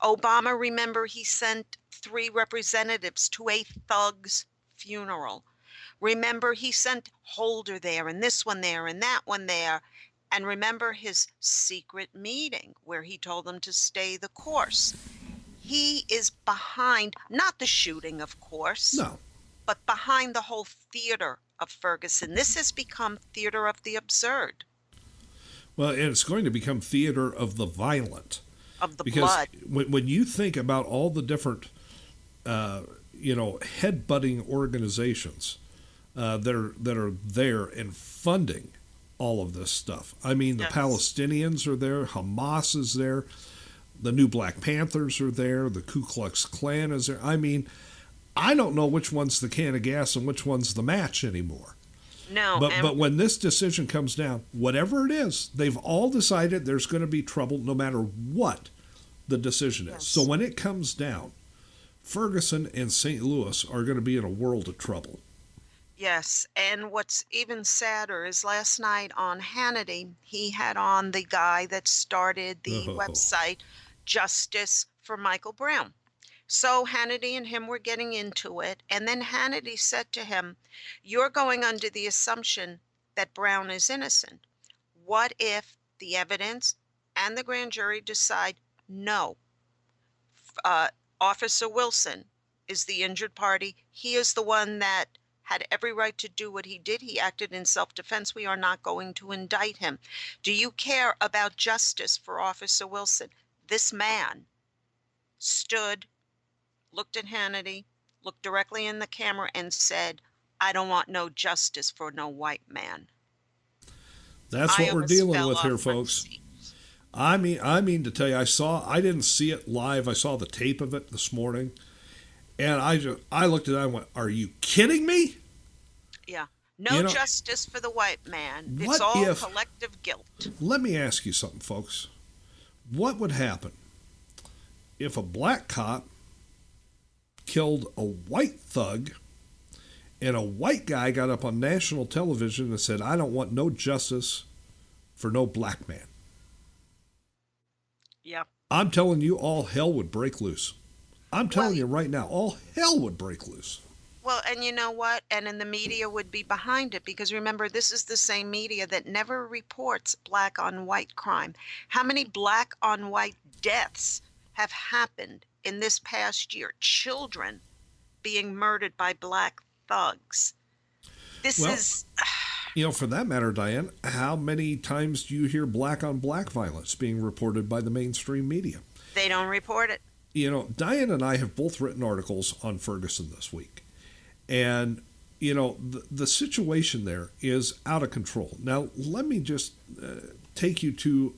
Obama, remember, he sent 3 representatives to a thug's funeral. Remember, he sent Holder there and this one there and that one there. And remember his secret meeting where he told them to stay the course. He is behind, not the shooting, of course. No. But behind the whole theater of Ferguson. This has become theater of the absurd. Well, and it's going to become theater of the violent. Of the because blood. When you think about all the different, head-butting organizations that are there and funding all of this stuff. I mean, the Palestinians are there, Hamas is there, the new Black Panthers are there, the Ku Klux Klan is there. I mean, I don't know which one's the can of gas and which one's the match anymore. No. But when this decision comes down, whatever it is, they've all decided there's going to be trouble no matter what the decision is. So when it comes down, Ferguson and St. Louis are going to be in a world of trouble. Yes, and what's even sadder is last night on Hannity, he had on the guy that started the website Justice for Michael Brown. So Hannity and him were getting into it, and then Hannity said to him, "You're going under the assumption that Brown is innocent. What if the evidence and the grand jury decide no? Officer Wilson is the injured party. He is the one that had every right to do what he did. He acted in self-defense. We are not going to indict him. Do you care about justice for Officer Wilson?" This man stood, looked at Hannity, looked directly in the camera and said, "I don't want no justice for no white man." That's what we're dealing with here, folks. I mean to tell you, I didn't see it live. I saw the tape of it this morning. And I looked at it and went, are you kidding me? Yeah. No justice for the white man. It's all collective guilt. Let me ask you something, folks. What would happen if a black cop killed a white thug and a white guy got up on national television and said, "I don't want no justice for no black man"? Yeah. I'm telling you, all hell would break loose. I'm telling you right now, all hell would break loose. Well, and you know what? And then the media would be behind it because remember, this is the same media that never reports black on white crime. How many black on white deaths have happened in this past year? Children being murdered by black thugs. This is... for that matter, Diane, how many times do you hear black on black violence being reported by the mainstream media? They don't report it. Diane and I have both written articles on Ferguson this week. And, the situation there is out of control. Now, let me just take you to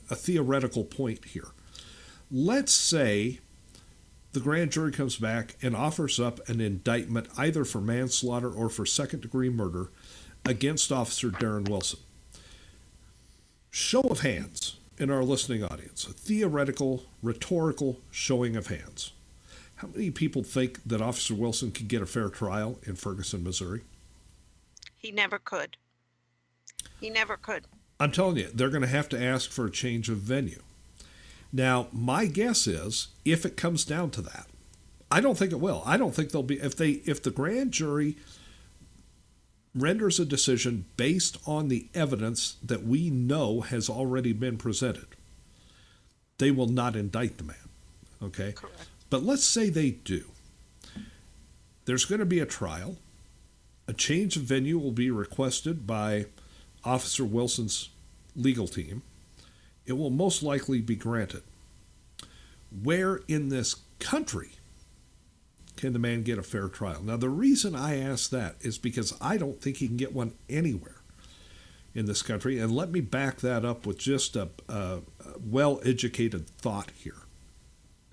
a theoretical point here. Let's say the grand jury comes back and offers up an indictment either for manslaughter or for second-degree murder against Officer Darren Wilson. Show of hands in our listening audience, a theoretical, rhetorical showing of hands. How many people think that Officer Wilson could get a fair trial in Ferguson, Missouri? He never could. He never could. I'm telling you, they're going to have to ask for a change of venue. Now, my guess is, if it comes down to that, I don't think it will. I don't think they'll be, if the grand jury renders a decision based on the evidence that we know has already been presented, they will not indict the man. Okay? Correct. But let's say they do. There's going to be a trial. A change of venue will be requested by Officer Wilson's legal team. It will most likely be granted. Where in this country can the man get a fair trial? Now, the reason I ask that is because I don't think he can get one anywhere in this country. And let me back that up with just a well-educated thought here.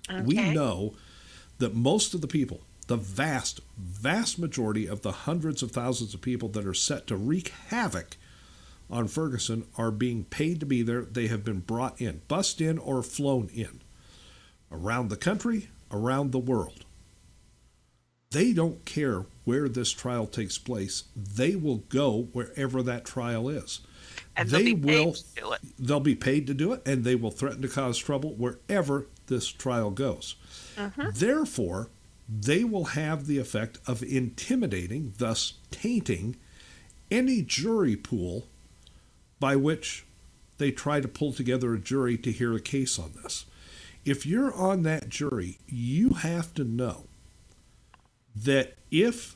Okay. We know that most of the people, the vast, vast majority of the hundreds of thousands of people that are set to wreak havoc on Ferguson are being paid to be there. They have been brought in, bussed in or flown in, around the country, around the world. They don't care where this trial takes place. They will go wherever that trial is. And they'll be paid to do it. They'll be paid to do it, and they will threaten to cause trouble wherever this trial goes. Mm-hmm. Therefore, they will have the effect of intimidating, thus tainting, any jury pool by which they try to pull together a jury to hear a case on this. If you're on that jury, you have to know that if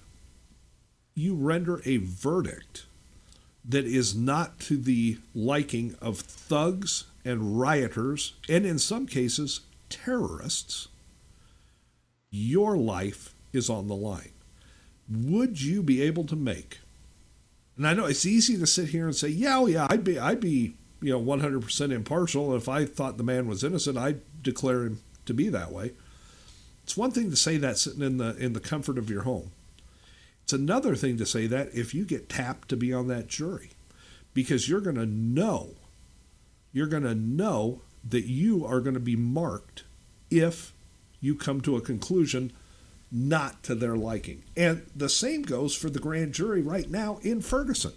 you render a verdict that is not to the liking of thugs and rioters, and in some cases, terrorists, your life is on the line. Would you be able to make, and I know it's easy to sit here and say, yeah, I'd be 100% impartial. If I thought the man was innocent, I'd declare him to be that way. It's one thing to say that sitting in the comfort of your home. It's another thing to say that if you get tapped to be on that jury, because you're going to know that you are going to be marked if you come to a conclusion not to their liking. And the same goes for the grand jury right now in Ferguson.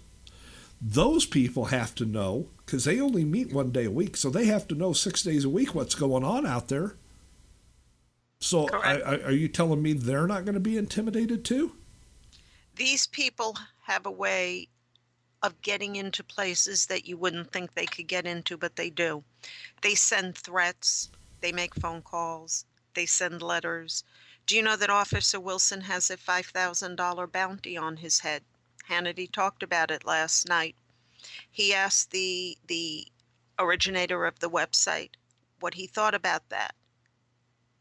Those people have to know, because they only meet 1 day a week, so they have to know 6 days a week what's going on out there. So are you telling me they're not going to be intimidated too? These people have a way of getting into places that you wouldn't think they could get into, but they do. They send threats. They make phone calls. They send letters. Do you know that Officer Wilson has a $5,000 bounty on his head? Hannity talked about it last night. He asked the originator of the website what he thought about that.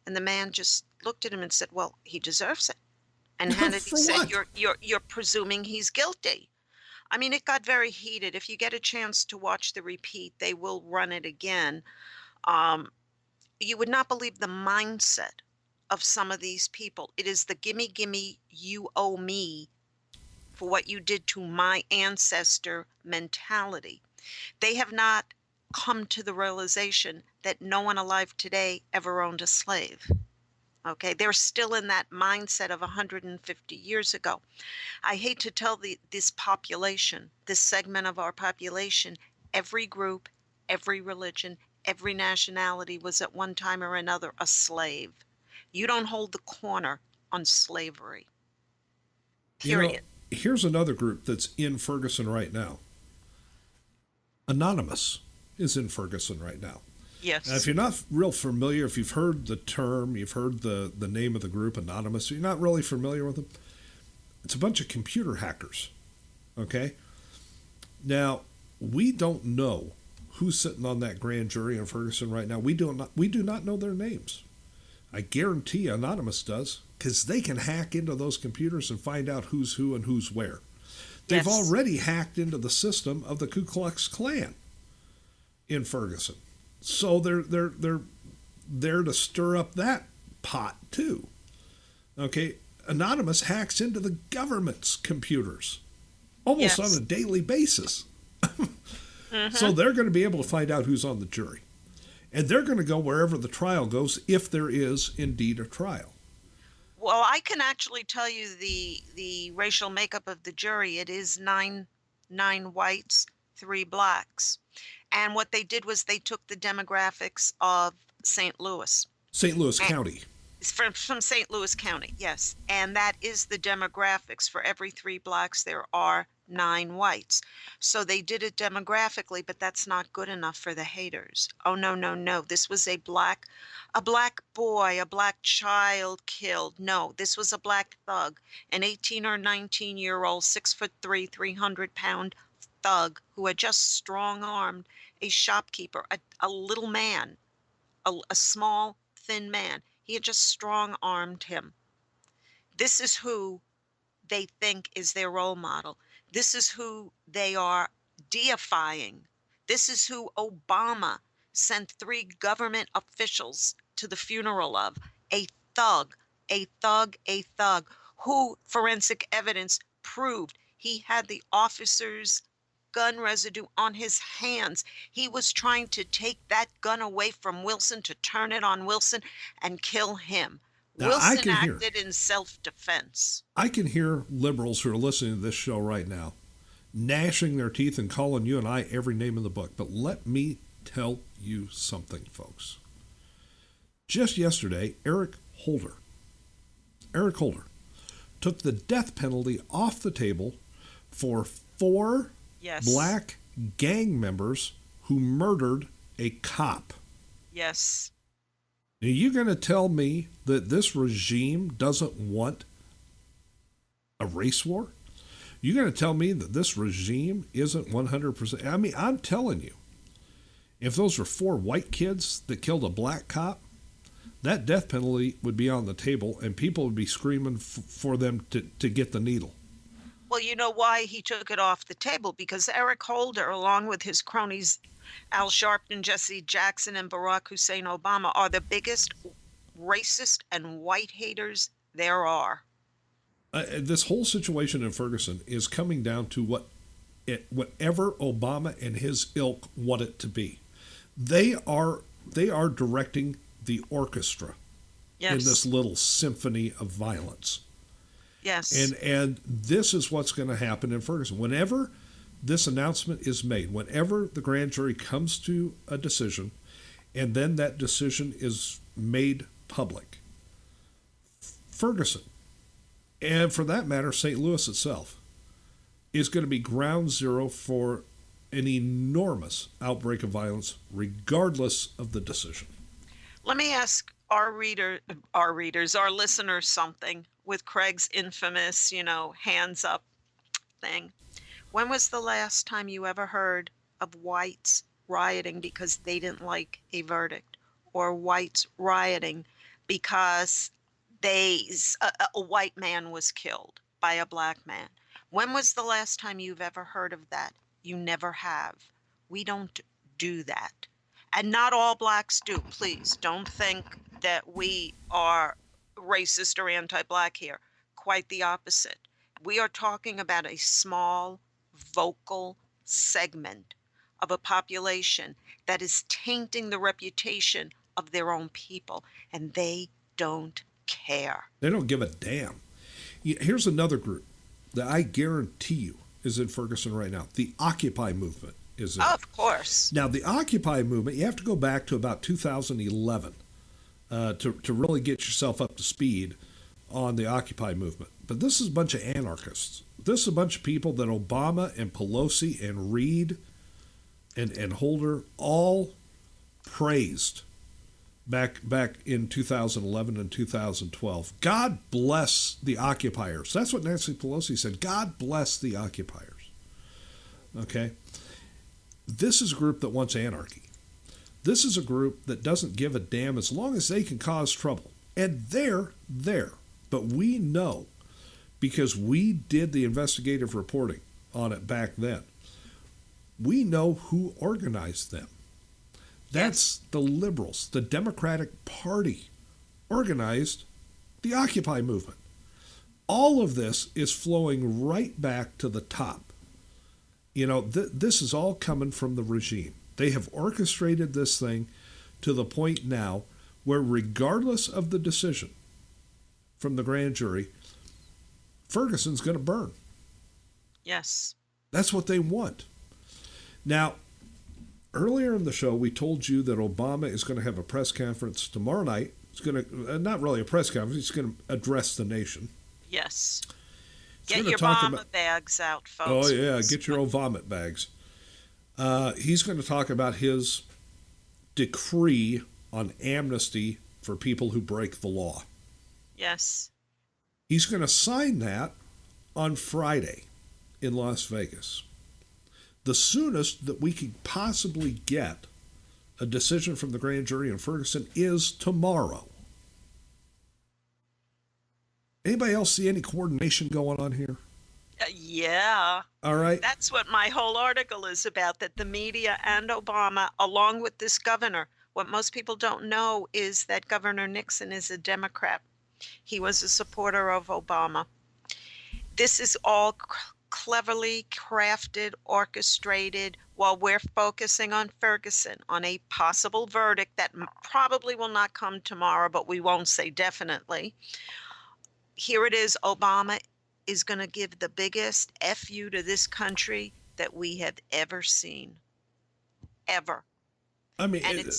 And the man just looked at him and said, well, he deserves it. And Hannity said, you're presuming he's guilty. I mean, it got very heated. If you get a chance to watch the repeat, they will run it again. You would not believe the mindset of some of these people. It is the gimme, gimme, you owe me for what you did to my ancestor mentality. They have not come to the realization that no one alive today ever owned a slave. Okay, they're still in that mindset of 150 years ago. I hate to tell this population, this segment of our population, every group, every religion, every nationality was at one time or another a slave. You don't hold the corner on slavery. Period. Here's another group that's in Ferguson right now. Anonymous is in Ferguson right now. Yes. Now, if you're not real familiar, if you've heard the term, you've heard the name of the group, Anonymous, you're not really familiar with them, it's a bunch of computer hackers, okay? Now, we don't know who's sitting on that grand jury in Ferguson right now. We do not know their names. I guarantee Anonymous does, because they can hack into those computers and find out who's who and who's where. They've already hacked into the system of the Ku Klux Klan in Ferguson. So they're there to stir up that pot too. Okay, Anonymous hacks into the government's computers almost on a daily basis. So they're going to be able to find out who's on the jury. And they're going to go wherever the trial goes, if there is indeed a trial. Well, I can actually tell you the racial makeup of the jury. It is nine whites, 3 blacks. And what they did was they took the demographics of St. Louis. St. Louis County. From St. Louis County, yes. And that is the demographics. For every 3 blacks, there are 9 whites. So they did it demographically, but that's not good enough for the haters. Oh, no, no, no. This was a black boy, a black child killed. No, this was a black thug, an 18 or 19-year-old, 6'3", 300-pound thug who had just strong-armed a shopkeeper, a little man, a small, thin man. He had just strong-armed him. This is who they think is their role model. This is who they are deifying. This is who Obama sent 3 government officials to the funeral of. A thug, a thug, a thug, who forensic evidence proved he had the officer's gun residue on his hands. He was trying to take that gun away from Wilson to turn it on Wilson and kill him. Now, Wilson acted in self-defense. I can hear liberals who are listening to this show right now gnashing their teeth and calling you and I every name in the book. But let me tell you something, folks. Just yesterday, Eric Holder took the death penalty off the table for 4 black gang members who murdered a cop. Yes. Are you going to tell me that this regime doesn't want a race war? You're going to tell me that this regime isn't 100%? I mean, I'm telling you, if those were 4 white kids that killed a black cop, that death penalty would be on the table and people would be screaming for them to get the needle. Well, you know why he took it off the table? Because Eric Holder, along with his cronies Al Sharpton, Jesse Jackson, and Barack Hussein Obama, are the biggest racist and white haters there are. This whole situation in Ferguson is coming down to whatever Obama and his ilk want it to be. They are directing the orchestra in this little symphony of violence. Yes. And this is what's going to happen in Ferguson. Whenever this announcement is made, whenever the grand jury comes to a decision, and then that decision is made public, Ferguson, and for that matter, St. Louis itself, is going to be ground zero for an enormous outbreak of violence, regardless of the decision. Let me ask our listeners something with Craig's infamous, hands up thing. When was the last time you ever heard of whites rioting because they didn't like a verdict, or whites rioting because a white man was killed by a black man? When was the last time you've ever heard of that? You never have. We don't do that. And not all blacks do. Please don't think that we are racist or anti-black here. Quite the opposite. We are talking about a small, vocal segment of a population that is tainting the reputation of their own people, and they don't care. They don't give a damn. Here's another group that I guarantee you is in Ferguson right now. The Occupy movement is in. Of course. Now, the Occupy movement, you have to go back to about 2011 to really get yourself up to speed on the Occupy movement. But this is a bunch of anarchists. This is a bunch of people that Obama and Pelosi and Reid and Holder all praised back in 2011 and 2012. God bless the occupiers. That's what Nancy Pelosi said. God bless the occupiers. Okay? This is a group that wants anarchy. This is a group that doesn't give a damn as long as they can cause trouble. And they're there. But we know, because we did the investigative reporting on it back then, we know who organized them. That's the liberals. The Democratic Party organized the Occupy movement. All of this is flowing right back to the top. This is all coming from the regime. They have orchestrated this thing to the point now where, regardless of the decision from the grand jury, Ferguson's going to burn. Yes. That's what they want. Now, earlier in the show, we told you that Obama is going to have a press conference tomorrow night. It's going to, not really a press conference, he's going to address the nation. Yes. Get your Obama bags out, folks. Oh, yeah, get your old vomit bags. He's going to talk about his decree on amnesty for people who break the law. Yes. He's going to sign that on Friday in Las Vegas. The soonest that we could possibly get a decision from the grand jury in Ferguson is tomorrow. Anybody else see any coordination going on here? Yeah. All right. That's what my whole article is about, that the media and Obama, along with this governor, what most people don't know is that Governor Nixon is a Democrat. He was a supporter of Obama. This is all cleverly crafted, orchestrated, while we're focusing on Ferguson, on a possible verdict that probably will not come tomorrow, but we won't say definitely. Here it is, Obama is going to give the biggest FU to this country that we have ever seen. Ever. I mean, and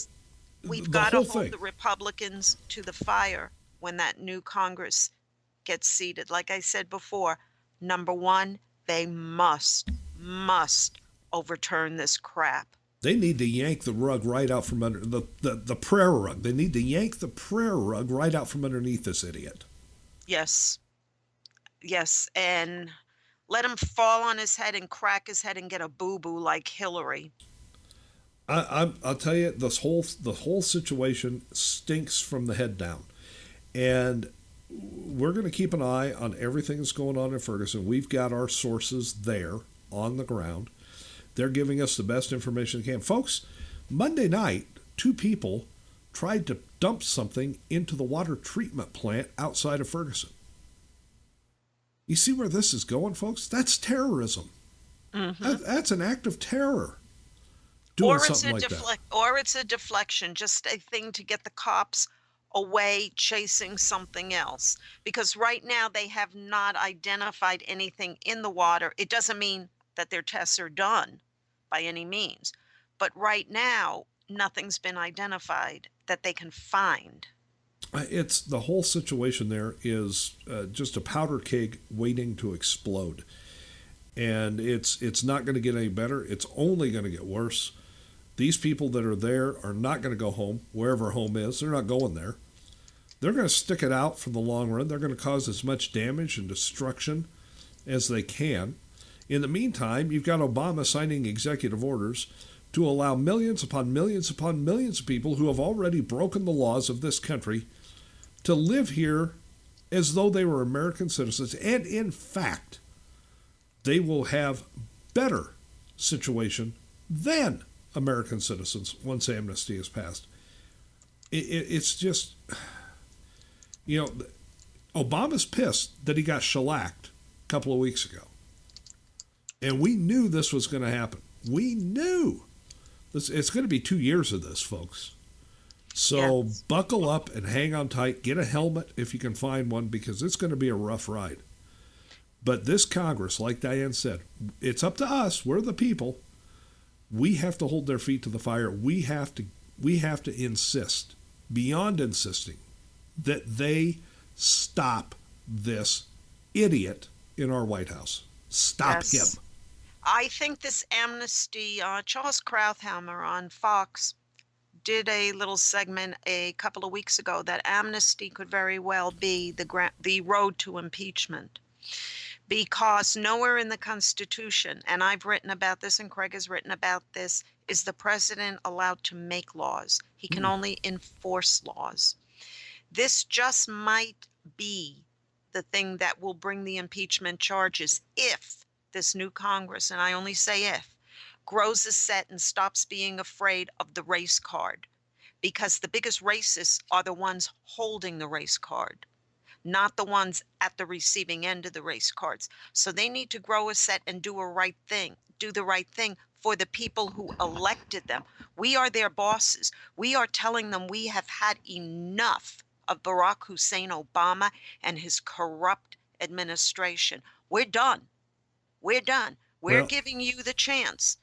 we've got to hold the Republicans to the fire when that new Congress gets seated. Like I said before, number one, they must overturn this crap. They need to yank the rug right out from under the prayer rug. They need to yank the prayer rug right out from underneath this idiot. Yes. Yes, and let him fall on his head and crack his head and get a boo-boo like Hillary. I'll tell you, the whole situation stinks from the head down. And we're going to keep an eye on everything that's going on in Ferguson. We've got our sources there on the ground. They're giving us the best information they can. Folks, Monday night, 2 people tried to dump something into the water treatment plant outside of Ferguson. You see where this is going, folks? That's terrorism. Mm-hmm. That's an act of terror. Doing something like that. Or it's a deflection, just a thing to get the cops away chasing something else. Because right now they have not identified anything in the water. It doesn't mean that their tests are done by any means. But right now, nothing's been identified that they can find. It's the whole situation there is just a powder keg waiting to explode. And it's not going to get any better. It's only going to get worse. These people that are there are not going to go home, wherever home is. They're not going there. They're going to stick it out for the long run. They're going to cause as much damage and destruction as they can. In the meantime, you've got Obama signing executive orders to allow millions upon millions upon millions of people who have already broken the laws of this country to live here as though they were American citizens. And in fact, they will have better situation than American citizens once amnesty is passed. It's just, Obama's pissed that he got shellacked a couple of weeks ago. And we knew this was going to happen. We knew. It's going to be 2 years of this, folks. So yes. Buckle up and hang on tight. Get a helmet if you can find one, because it's going to be a rough ride. But this Congress, like Diane said, it's up to us. We're the people. We have to hold their feet to the fire. We have to insist, beyond insisting, that they stop this idiot in our White House. Stop him. I think this amnesty, Charles Krauthammer on Fox did a little segment a couple of weeks ago that amnesty could very well be the road to impeachment. Because nowhere in the Constitution, and I've written about this and Craig has written about this, is the president allowed to make laws. He can only enforce laws. This just might be the thing that will bring the impeachment charges if this new Congress, and I only say if, grows a set and stops being afraid of the race card. Because the biggest racists are the ones holding the race card, not the ones at the receiving end of the race cards. So they need to grow a set and do the right thing for the people who elected them. We are their bosses. We are telling them we have had enough of Barack Hussein Obama and his corrupt administration. We're done. We're done. We're giving you the chance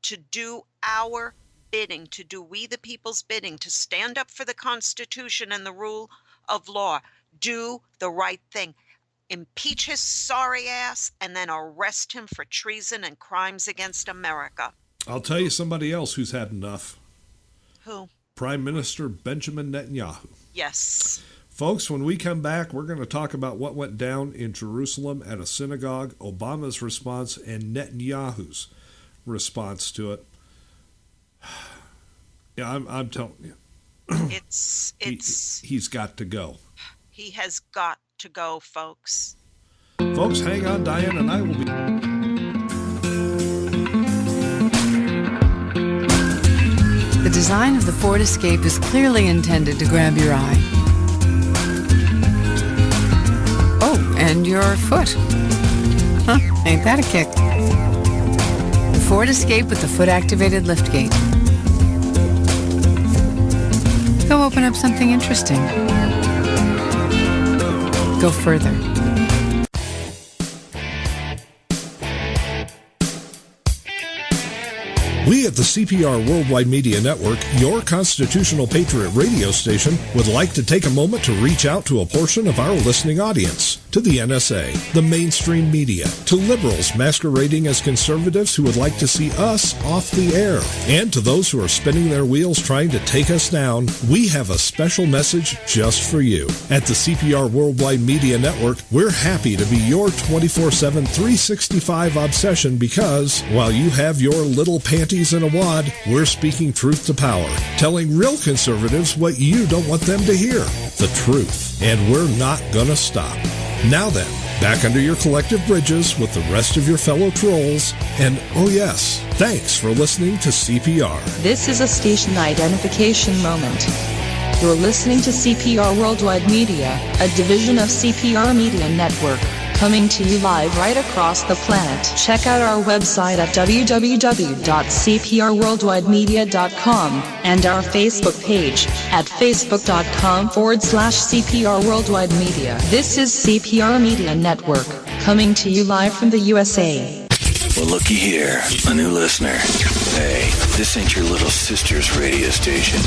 to do our bidding, to do we the people's bidding, to stand up for the Constitution and the rule of law. Do the right thing. impeach his sorry ass, and then arrest him for treason and crimes against America. I'll tell you somebody else who's had enough. Who? Prime Minister Benjamin Netanyahu. Yes. Folks, when we come back, we're going to talk about what went down in Jerusalem at a synagogue, Obama's response, and Netanyahu's response to it. Yeah, I'm telling you. He's got to go. He has got to go, folks. Folks, hang on. Diane and I will be... The design of the Ford Escape is clearly intended to grab your eye. Oh, and your foot. Huh, ain't that a kick? The Ford Escape with the foot-activated liftgate. Go open up something interesting. Go further. We at the CPR Worldwide Media Network, your constitutional patriot radio station, would like to take a moment to reach out to a portion of our listening audience, to the NSA, the mainstream media, to liberals masquerading as conservatives who would like to see us off the air, and to those who are spinning their wheels trying to take us down. We have a special message just for you. At the CPR Worldwide Media Network, we're happy to be your 24/7, 365 obsession because, while you have your little panties in a wad, we're speaking truth to power, telling real conservatives what you don't want them to hear, the truth, and we're not gonna stop. Now then, back under your collective bridges with the rest of your fellow trolls, and oh yes, thanks for listening to CPR. This is a station identification moment. You're listening to CPR Worldwide Media, a division of CPR Media Network, coming to you live right across the planet. Check out our website at www.cprworldwidemedia.com and our Facebook page at facebook.com/CPR Worldwide Media. This is CPR Media Network, coming to you live from the USA. Well, looky here, a new listener. Hey, this ain't your little sister's radio station.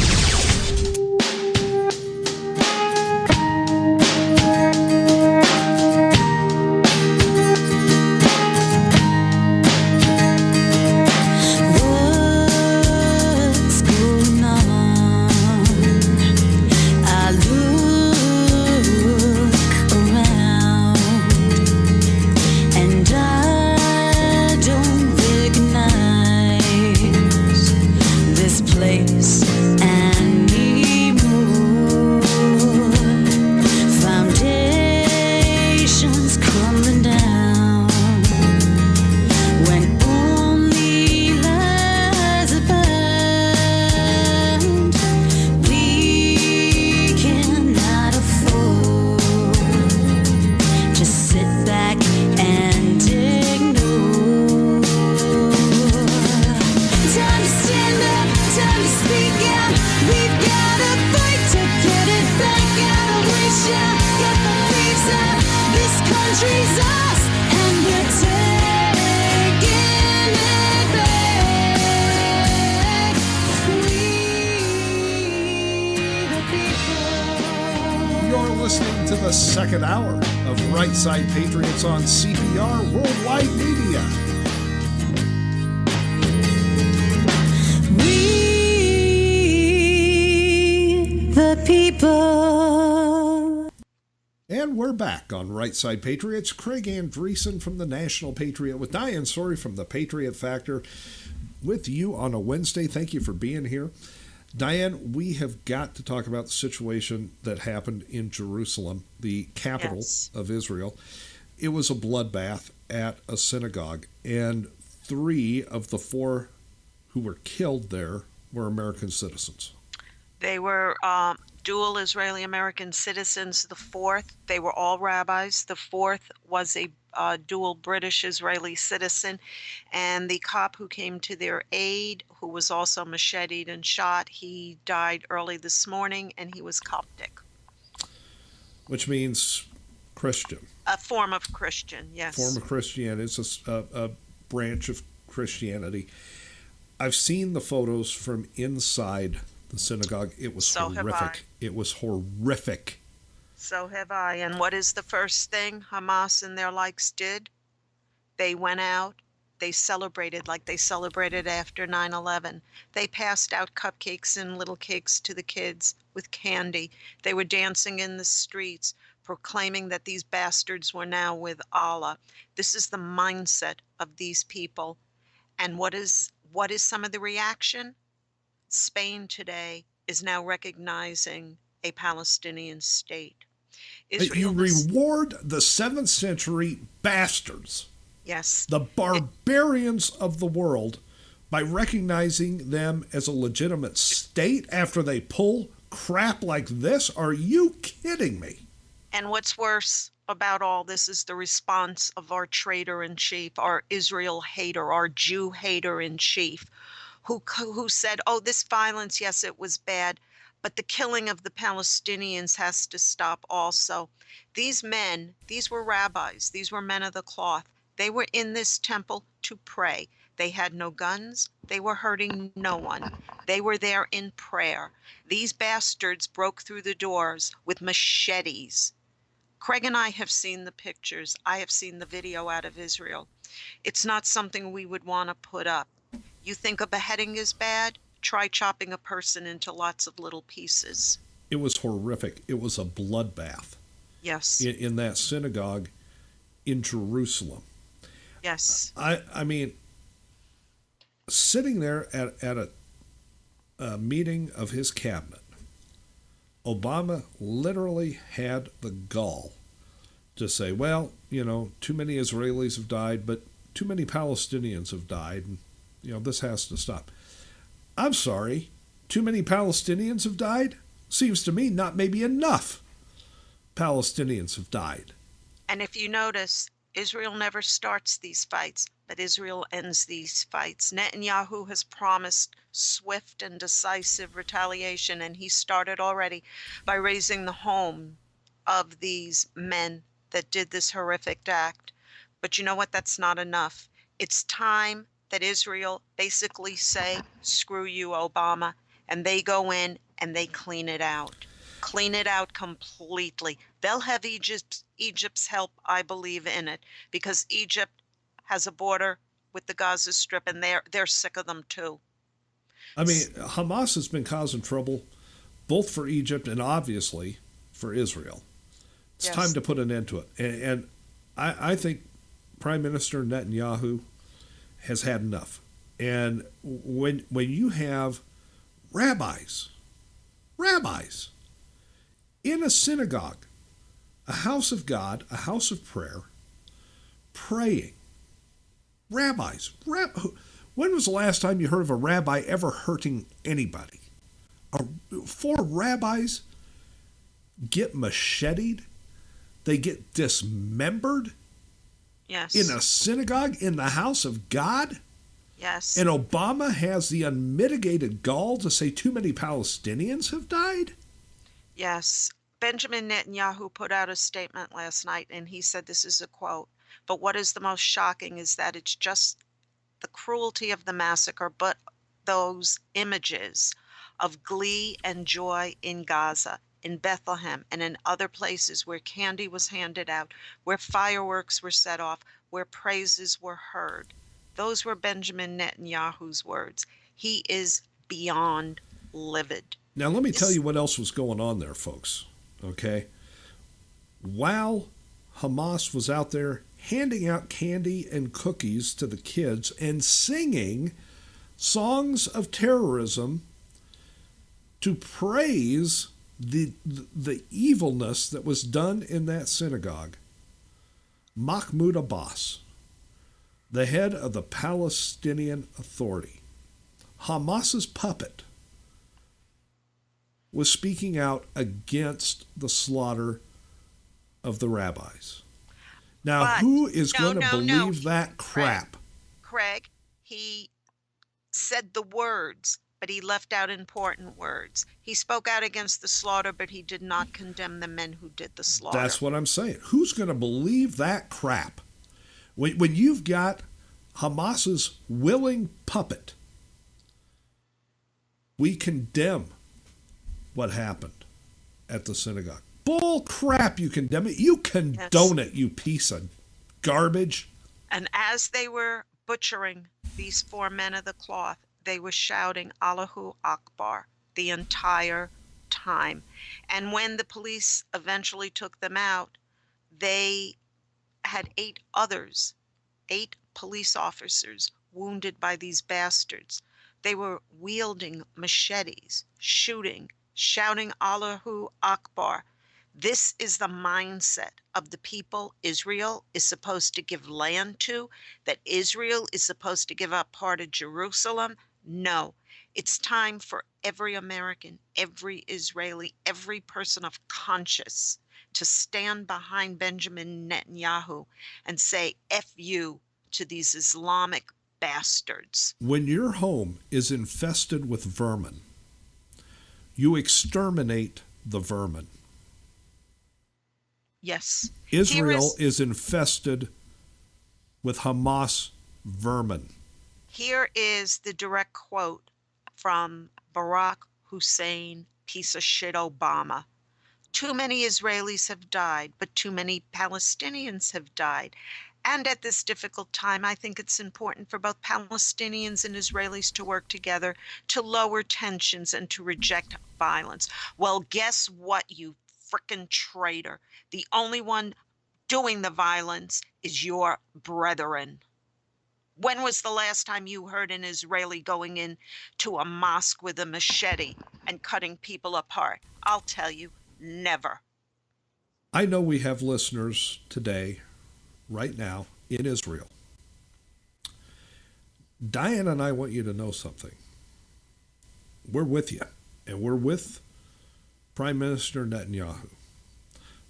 Second hour of Right Side Patriots on CPR Worldwide Media. We the people. And we're back on Right Side Patriots. Craig Andreessen from the National Patriot with Diane Sori from the Patriot Factor with you on a Wednesday. Thank you for being here. Diane, we have got to talk about the situation that happened in Jerusalem, the capital of Israel. It was a bloodbath at a synagogue, and 3 of the 4 who were killed there were American citizens. They were dual Israeli-American citizens. The 4th, they were all rabbis. The 4th was a dual British-Israeli citizen, and the cop who came to their aid, who was also macheted and shot, he died early this morning, and he was Coptic. Which means Christian. A form of Christian, yes. Form of Christianity. It's a branch of Christianity. I've seen the photos from inside the synagogue. It was horrific. It was horrific. So have I. And what is the first thing Hamas and their likes did? They went out, they celebrated like they celebrated after 9/11. They passed out cupcakes and little cakes to the kids with candy. They were dancing in the streets, proclaiming that these bastards were now with Allah. This is the mindset of these people. And what is some of the reaction? Spain today is now recognizing a Palestinian state. You reward the 7th century bastards. Yes. The barbarians of the world by recognizing them as a legitimate state after they pull crap like this? Are you kidding me? And what's worse about all this is the response of our traitor-in-chief, our Israel hater, our Jew hater-in-chief, who said, oh, this violence, yes, it was bad, but the killing of the Palestinians has to stop also. These men, these were rabbis, these were men of the cloth. They were in this temple to pray. They had no guns. They were hurting no one. They were there in prayer. These bastards broke through the doors with machetes. Craig and I have seen the pictures. I have seen the video out of Israel. It's not something we would want to put up. You think a beheading is bad? Try chopping a person into lots of little pieces. It was horrific. It was a bloodbath. Yes. In that synagogue in Jerusalem. Yes. I mean, sitting there at a meeting of his cabinet, Obama literally had the gall to say, well, too many Israelis have died, but too many Palestinians have died, and, this has to stop. I'm sorry, too many Palestinians have died? Seems to me not maybe enough Palestinians have died. And if you notice, Israel never starts these fights, but Israel ends these fights. Netanyahu has promised swift and decisive retaliation, and he started already by raising the home of these men that did this horrific act. But you know what? That's not enough. It's time that Israel basically say, screw you, Obama, and they go in and they clean it out. Clean it out completely. They'll have Egypt's help, I believe, in it, because Egypt has a border with the Gaza Strip, and they're sick of them too. I mean, Hamas has been causing trouble both for Egypt and obviously for Israel. It's time to put an end to it. And I think Prime Minister Netanyahu has had enough. And when you have rabbis in a synagogue, a house of God, a house of prayer, praying. Rabbis. When was the last time you heard of a rabbi ever hurting anybody? 4 rabbis get macheted. They get dismembered. Yes. In a synagogue in the house of God. Yes. And Obama has the unmitigated gall to say too many Palestinians have died? Yes. Benjamin Netanyahu put out a statement last night, and he said, this is a quote, but what is the most shocking is that it's just the cruelty of the massacre, but those images of glee and joy in Gaza, in Bethlehem, and in other places where candy was handed out, where fireworks were set off, where praises were heard. Those were Benjamin Netanyahu's words. He is beyond livid. Now, let me tell you what else was going on there, folks. Okay? While Hamas was out there handing out candy and cookies to the kids and singing songs of terrorism to praise the evilness that was done in that synagogue, Mahmoud Abbas, the head of the Palestinian Authority, Hamas's puppet, was speaking out against the slaughter of the rabbis. Now, who is going to believe that crap? Craig, he said the words, but he left out important words. He spoke out against the slaughter, but he did not condemn the men who did the slaughter. That's what I'm saying. Who's going to believe that crap? When you've got Hamas's willing puppet, we condemn what happened at the synagogue. Bull crap, you condemn it. You condone it, you piece of garbage. And as they were butchering these 4 men of the cloth, they were shouting Allahu Akbar the entire time. And when the police eventually took them out, they had 8 police officers wounded by these bastards. They were wielding machetes, shooting, shouting Allahu Akbar. This is the mindset of the people Israel is supposed to give land to, that Israel is supposed to give up part of Jerusalem. No, it's time for every American, every Israeli, every person of conscience to stand behind Benjamin Netanyahu and say F you to these Islamic bastards. When your home is infested with vermin, you exterminate the vermin. Yes. Israel is infested with Hamas vermin. Here is the direct quote from Barack Hussein, piece of shit Obama. Too many Israelis have died, but too many Palestinians have died. And at this difficult time, I think it's important for both Palestinians and Israelis to work together to lower tensions and to reject violence. Well, guess what, you frickin' traitor? The only one doing the violence is your brethren. When was the last time you heard an Israeli going into a mosque with a machete and cutting people apart? I'll tell you, never. I know we have listeners today, right now, in Israel. Diane and I want you to know something. We're with you, and we're with Prime Minister Netanyahu.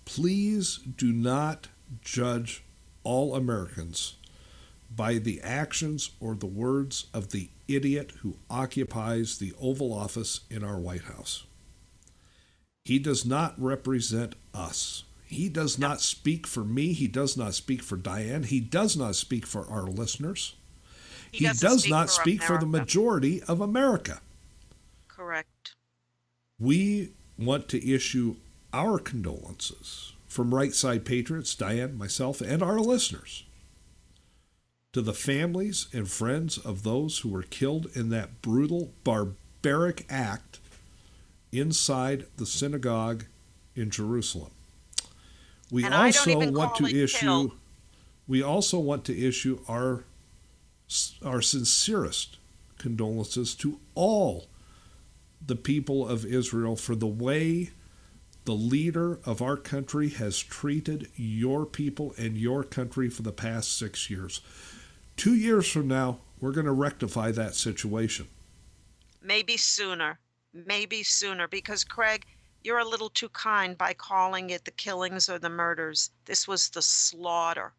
Please do not judge all Americans by the actions or the words of the idiot who occupies the Oval Office in our White House. He does not represent us. He does not speak for me. He does not speak for Diane. He does not speak for our listeners. He does not speak for the majority of America. Correct. We want to issue our condolences from Right Side Patriots, Diane, myself, and our listeners to the families and friends of those who were killed in that brutal, barbaric act inside the synagogue in Jerusalem. We also want to issue our sincerest condolences to all the people of Israel for the way the leader of our country has treated your people and your country for the past 6 years. 2 years from now, we're going to rectify that situation. Maybe sooner, because Craig, you're a little too kind by calling it the killings or the murders. This was the slaughter,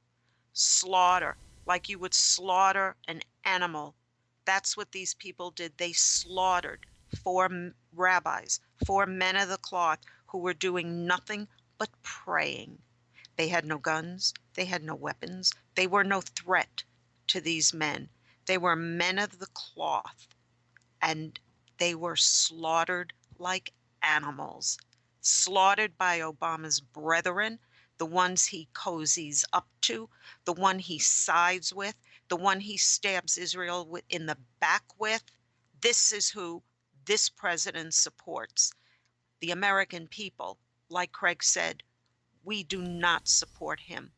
like you would slaughter an animal. That's what these people did. They slaughtered 4 rabbis, 4 men of the cloth who were doing nothing but praying. They had no guns. They had no weapons. They were no threat to these men. They were men of the cloth, and they were slaughtered like animals, slaughtered by Obama's brethren, the ones he cozies up to, the one he sides with, the one he stabs Israel in the back with. This is who this president supports. The American people, like Craig said, we do not support him.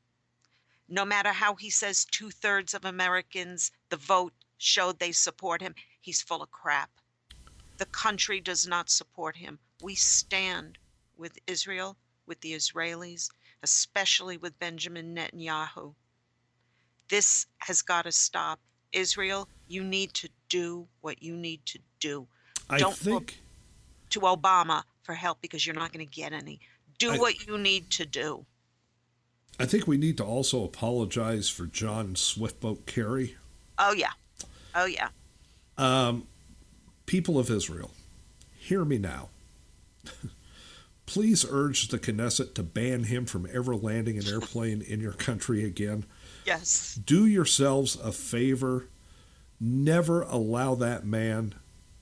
No matter how he says 2/3 of Americans, the vote showed they support him, he's full of crap. The country does not support him. We stand with Israel, with the Israelis, especially with Benjamin Netanyahu. This has got to stop. Israel, you need to do what you need to do. Don't look to Obama for help because you're not going to get any. Do what you need to do. I think we need to also apologize for John Swiftboat Kerry. Oh, yeah. People of Israel, hear me now. Please urge the Knesset to ban him from ever landing an airplane in your country again. Yes. Do yourselves a favor. Never allow that man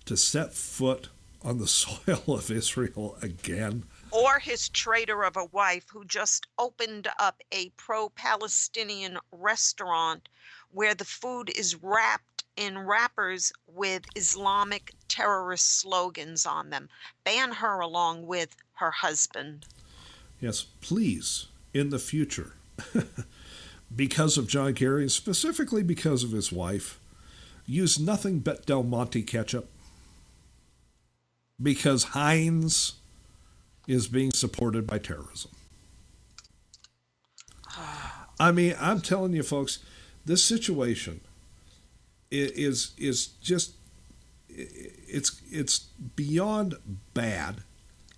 to set foot on the soil of Israel again. Or his traitor of a wife who just opened up a pro-Palestinian restaurant where the food is wrapped in wrappers with Islamic terrorist slogans on them. Ban her along with her husband. Yes, please, in the future, because of John Kerry, and specifically because of his wife, use nothing but Del Monte ketchup. Because Heinz is being supported by terrorism. I mean, I'm telling you, folks, this situation is just, it's beyond bad.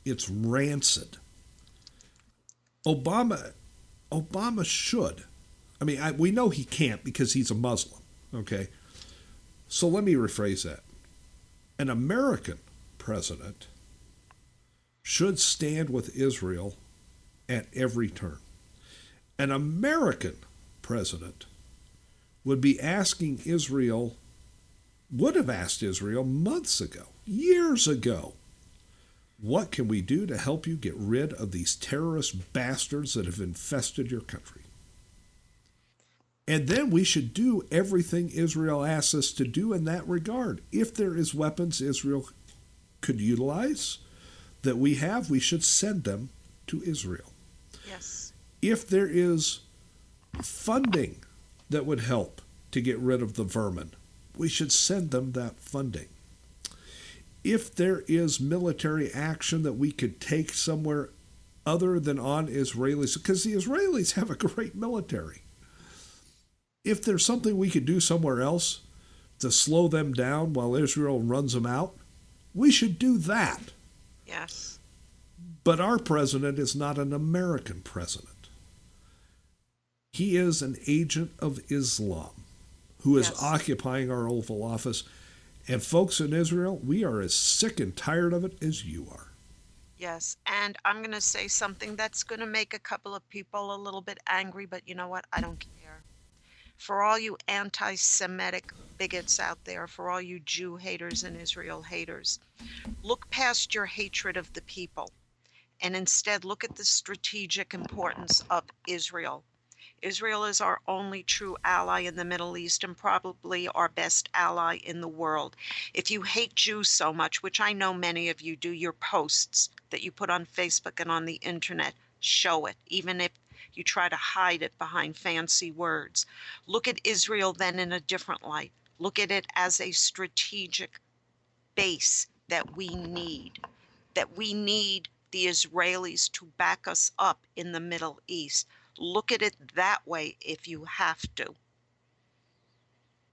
It's rancid. Obama should. I mean, we know he can't because he's a Muslim. Okay, so let me rephrase that. An American president should stand with Israel at every turn. An American president would be asking Israel, would have asked Israel months ago, years ago, what can we do to help you get rid of these terrorist bastards that have infested your country? And then we should do everything Israel asks us to do in that regard. If there is weapons Israel could utilize that we have, we should send them to Israel. Yes. If there is funding that would help to get rid of the vermin, we should send them that funding. If there is military action that we could take somewhere other than on Israelis, because the Israelis have a great military. If there's something we could do somewhere else to slow them down while Israel runs them out, we should do that. Yes. But our president is not an American president. He is an agent of Islam who is occupying our Oval Office. And folks in Israel, we are as sick and tired of it as you are. Yes, and I'm going to say something that's going to make a couple of people a little bit angry, but you know what? I don't care. For all you anti-Semitic bigots out there, for all you Jew haters and Israel haters, look past your hatred of the people and instead look at the strategic importance of Israel. Israel is our only true ally in the Middle East and probably our best ally in the world. If you hate Jews so much, which I know many of you do, your posts that you put on Facebook and on the internet show it, even if you try to hide it behind fancy words. Look at Israel then in a different light. Look at it as a strategic base that we need the Israelis to back us up in the Middle East. Look at it that way if you have to.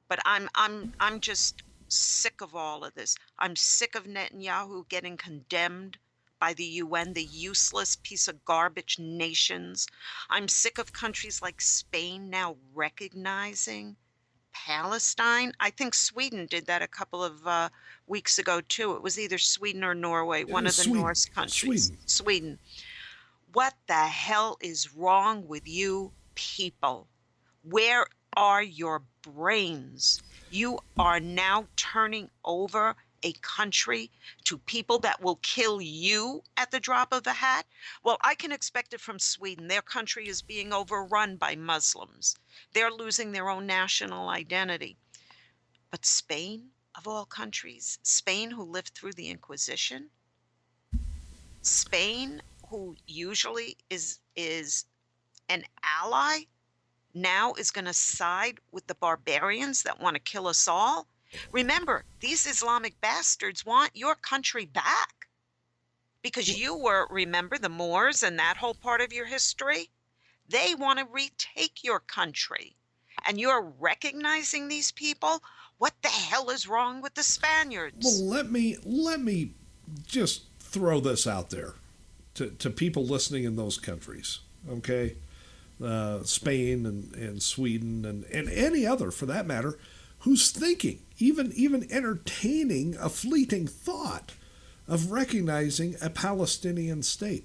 But I'm just sick of all of this. I'm sick of Netanyahu getting condemned by the UN, the useless piece of garbage nations. I'm sick of countries like Spain now recognizing Palestine. I think Sweden did that a couple of weeks ago too. It was either Sweden or Norway, one of the Norse countries. Sweden. What the hell is wrong with you people? Where are your brains? You are now turning over a country to people that will kill you at the drop of a hat? Well, I can expect it from Sweden. Their country is being overrun by Muslims. They're losing their own national identity. But Spain, of all countries, Spain who lived through the Inquisition, Spain who usually is an ally, now is going to side with the barbarians that want to kill us all. Remember, these Islamic bastards want your country back because you were, remember, the Moors and that whole part of your history? They want to retake your country. And you're recognizing these people? What the hell is wrong with the Spaniards? Well, let me just throw this out there to people listening in those countries, okay? Spain and Sweden and any other, for that matter, who's thinking, even entertaining a fleeting thought of recognizing a Palestinian state.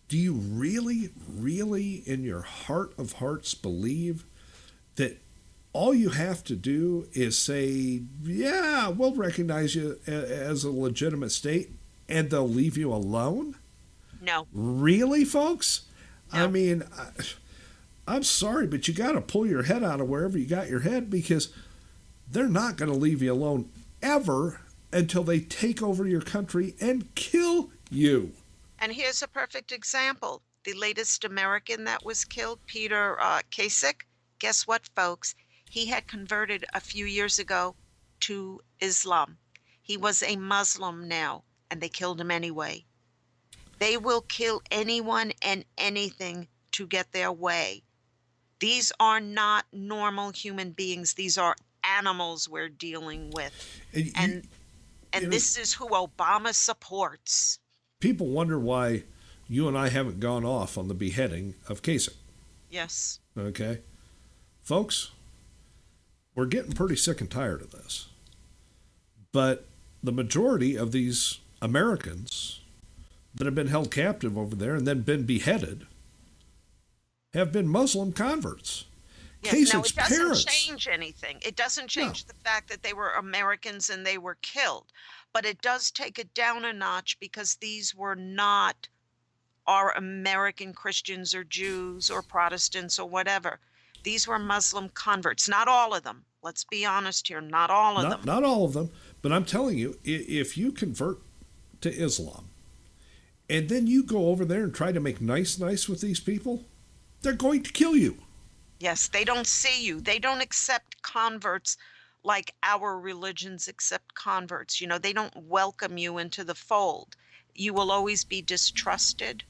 Do you really, really, in your heart of hearts, believe that all you have to do is say, yeah, we'll recognize you as a legitimate state, and they'll leave you alone? No. Really, folks? No. I mean, I'm sorry, but you got to pull your head out of wherever you got your head, because they're not going to leave you alone ever until they take over your country and kill you. And here's a perfect example. The latest American that was killed, Peter Kasich, guess what, folks? He had converted a few years ago to Islam. He was a Muslim now, and they killed him anyway. They will kill anyone and anything to get their way. These are not normal human beings. These are animals we're dealing with. And this is who Obama supports. People wonder why you and I haven't gone off on the beheading of Kasich. Yes. Okay? Folks, we're getting pretty sick and tired of this. But the majority of these Americans that have been held captive over there and then been beheaded have been Muslim converts. Yes, no, Kasich's it doesn't parents. change anything. It doesn't change the fact that they were Americans and they were killed. But it does take it down a notch, because these were not our American Christians or Jews or Protestants or whatever. These were Muslim converts. Not all of them. Let's be honest here. Not all of them. Not all of them. But I'm telling you, if you convert to Islam and then you go over there and try to make nice with these people, they're going to kill you. Yes, they don't see you. They don't accept converts like our religions accept converts. You know, they don't welcome you into the fold. You will always be distrusted.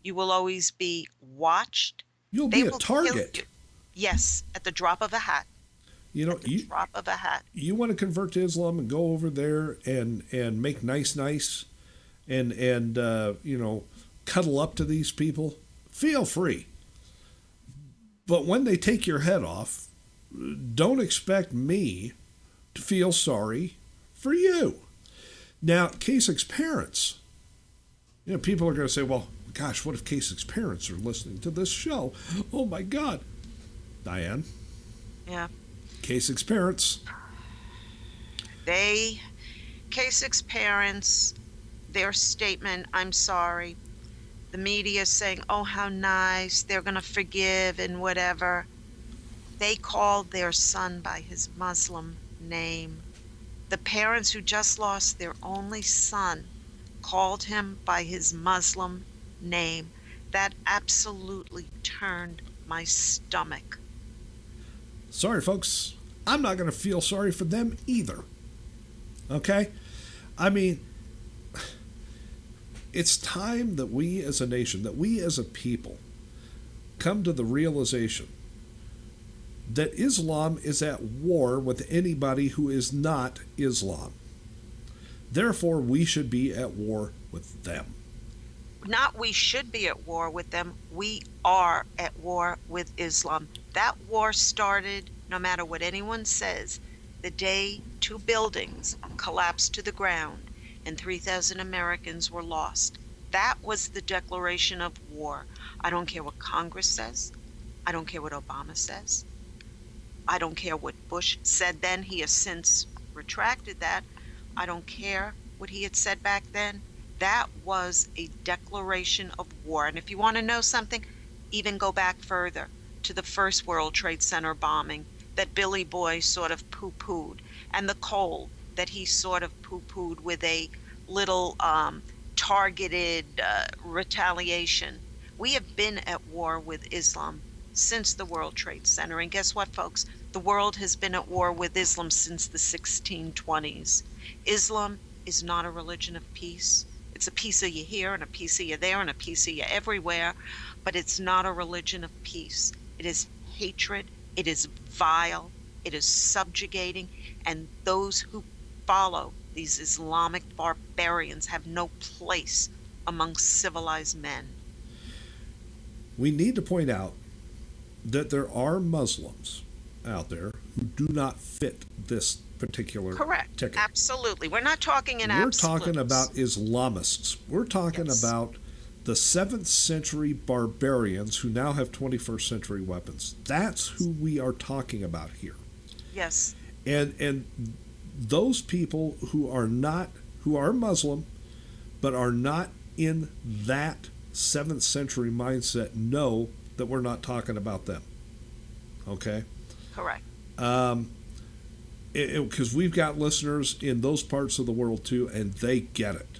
You will always be watched. You'll be a target. Yes, at the drop of a hat. You know, drop of a hat. You want to convert to Islam and go over there and make nice and you know, cuddle up to these people, feel free. But when they take your head off, don't expect me to feel sorry for you. Now, Kasich's parents, you know, people are going to say, well, gosh, what if Kasich's parents are listening to this show? Oh, my God. Diane. Yeah. Kasich's parents. Kasich's parents, their statement, I'm sorry. The media is saying, oh, how nice, they're going to forgive and whatever. They called their son by his Muslim name. The parents who just lost their only son called him by his Muslim name. That absolutely turned my stomach. Sorry, folks. I'm not going to feel sorry for them either. Okay? I mean, it's time that we as a nation, that we as a people, come to the realization that Islam is at war with anybody who is not Islam. Therefore, we should be at war with them. Not we should be at war with them. We are at war with Islam. That war started, no matter what anyone says, the day 2 buildings collapsed to the ground and 3,000 Americans were lost. That was the declaration of war. I don't care what Congress says. I don't care what Obama says. I don't care what Bush said then. He has since retracted that. I don't care what he had said back then. That was a declaration of war. And if you want to know something, even go back further to the first World Trade Center bombing that Billy Boy sort of poo-pooed, and the Cole that he sort of poo-pooed with a little targeted retaliation. We have been at war with Islam since the World Trade Center. And guess what, folks? The world has been at war with Islam since the 1620s. Islam is not a religion of peace. It's a piece of you here and a piece of you there and a piece of you everywhere, but it's not a religion of peace. It is hatred. It is vile. It is subjugating. And those who follow these Islamic barbarians have no place among civilized men. We need to point out that there are Muslims out there who do not fit this particular Correct. ticket. Absolutely. We're not talking in We're absolutes. talking about Islamists. We're talking about the 7th century barbarians who now have 21st century weapons. That's who we are talking about here. Yes. And those people who are Muslim but are not in that 7th century mindset know that we're not talking about them. Okay? Correct. Because we've got listeners in those parts of the world too, and they get it.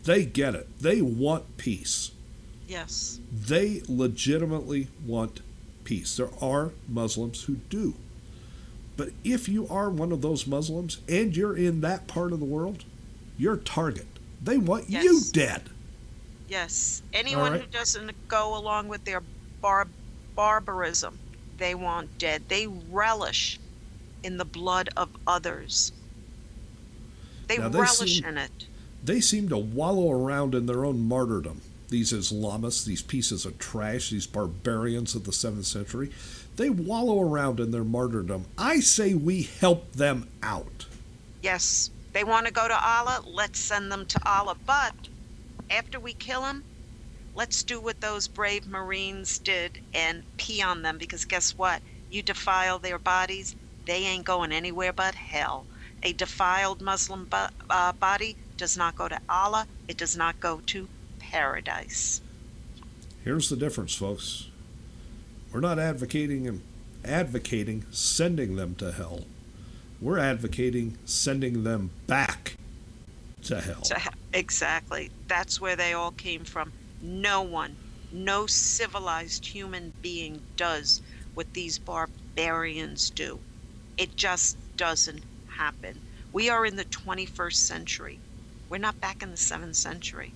They get it. They want peace. Yes. They legitimately want peace. There are Muslims who do. But if you are one of those Muslims and you're in that part of the world, you're a target. They want you dead. Yes. Anyone who doesn't go along with their barbarism, they want dead. They relish in the blood of others. They relish in it. They seem to wallow around in their own martyrdom. These Islamists, these pieces of trash, these barbarians of the 7th century, they wallow around in their martyrdom. I say we help them out. Yes. They want to go to Allah, let's send them to Allah. But after we kill them, let's do what those brave Marines did and pee on them, because guess what? You defile their bodies, they ain't going anywhere but hell. A defiled Muslim body does not go to Allah. It does not go to paradise. Here's the difference, folks. We're not advocating sending them to hell. We're advocating sending them back to hell. Exactly. That's where they all came from. No civilized human being does what these barbarians do. It just doesn't happen. We are in the 21st century. We're not back in the 7th century.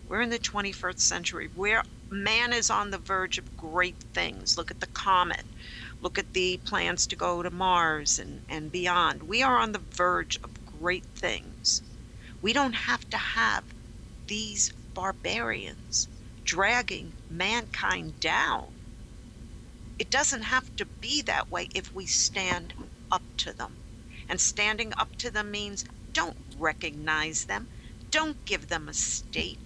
We're in the 21st century, where man is on the verge of great things. Look at the comet. Look at the plans to go to Mars and beyond. We are on the verge of great things. We don't have to have these barbarians dragging mankind down. It doesn't have to be that way if we stand up to them. And standing up to them means don't recognize them. Don't give them a state.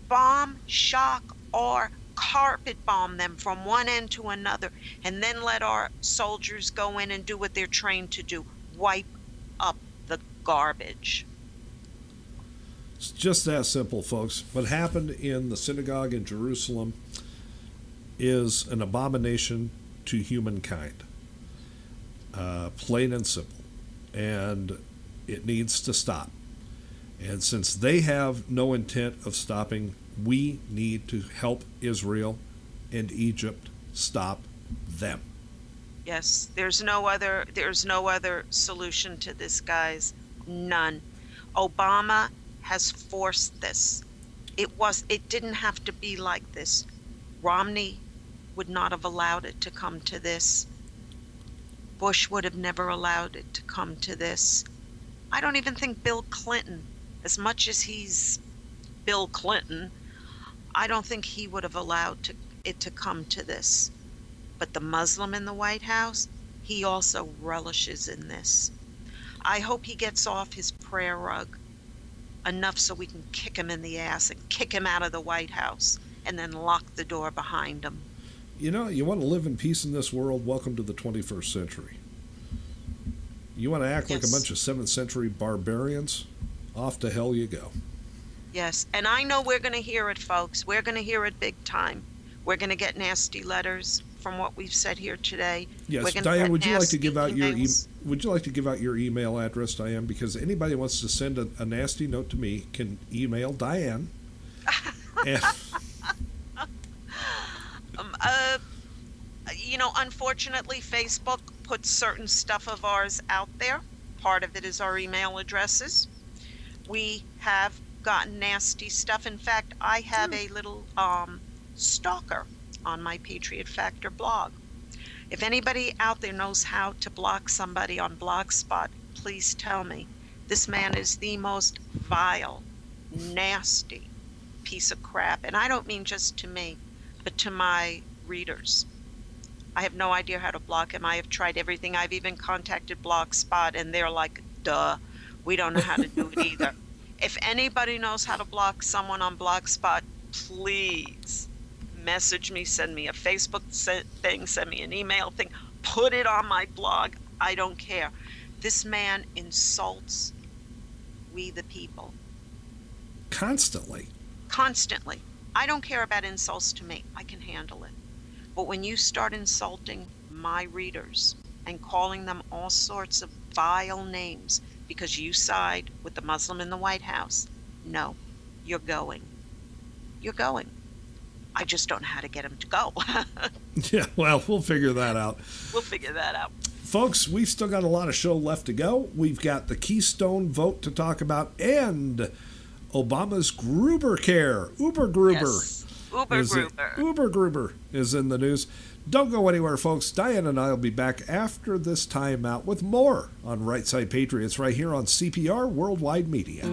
Bomb, shock, or carpet bomb them from one end to another, and then let our soldiers go in and do what they're trained to do. Wipe up the garbage. It's just that simple, folks. What happened in the synagogue in Jerusalem is an abomination to humankind. Plain and simple. And it needs to stop. And since they have no intent of stopping, we need to help Israel and Egypt stop them. Yes, there's no other solution to this, guys. None. Obama has forced this. It didn't have to be like this. Romney would not have allowed it to come to this. Bush would have never allowed it to come to this. I don't even think Bill Clinton, as much as he's Bill Clinton, I don't think he would have allowed it to come to this. But the Muslim in the White House, he also relishes in this. I hope he gets off his prayer rug enough so we can kick him in the ass and kick him out of the White House and then lock the door behind him. You know, you want to live in peace in this world, welcome to the 21st century. You want to act like a bunch of 7th century barbarians? Off to hell you go. Yes, and I know we're going to hear it, folks. We're going to hear it big time. We're going to get nasty letters from what we've said here today. Yes, Diane, would you like to give out your email address, Diane? Because anybody who wants to send a nasty note to me can email Diane. Unfortunately, Facebook puts certain stuff of ours out there. Part of it is our email addresses. We have gotten nasty stuff. In fact, I have a little stalker on my Patriot Factor blog. If anybody out there knows how to block somebody on Blogspot, please tell me. This man is the most vile, nasty piece of crap. And I don't mean just to me, but to my readers. I have no idea how to block him. I have tried everything. I've even contacted Blogspot, and they're like, duh, we don't know how to do it either. If anybody knows how to block someone on Blogspot, please message me, send me a Facebook thing, send me an email thing, put it on my blog. I don't care. This man insults we the people. Constantly. I don't care about insults to me. I can handle it. But when you start insulting my readers and calling them all sorts of vile names because you side with the Muslim in the White House, no, you're going. You're going. I just don't know how to get him to go. Yeah, well, we'll figure that out. We'll figure that out. Folks, we've still got a lot of show left to go. We've got the Keystone vote to talk about and Obama's Gruber care. Uber Gruber. Yes. Uber Gruber is in the news. Don't go anywhere, folks. Diane and I will be back after this time out with more on Right Side Patriots right here on CPR Worldwide Media.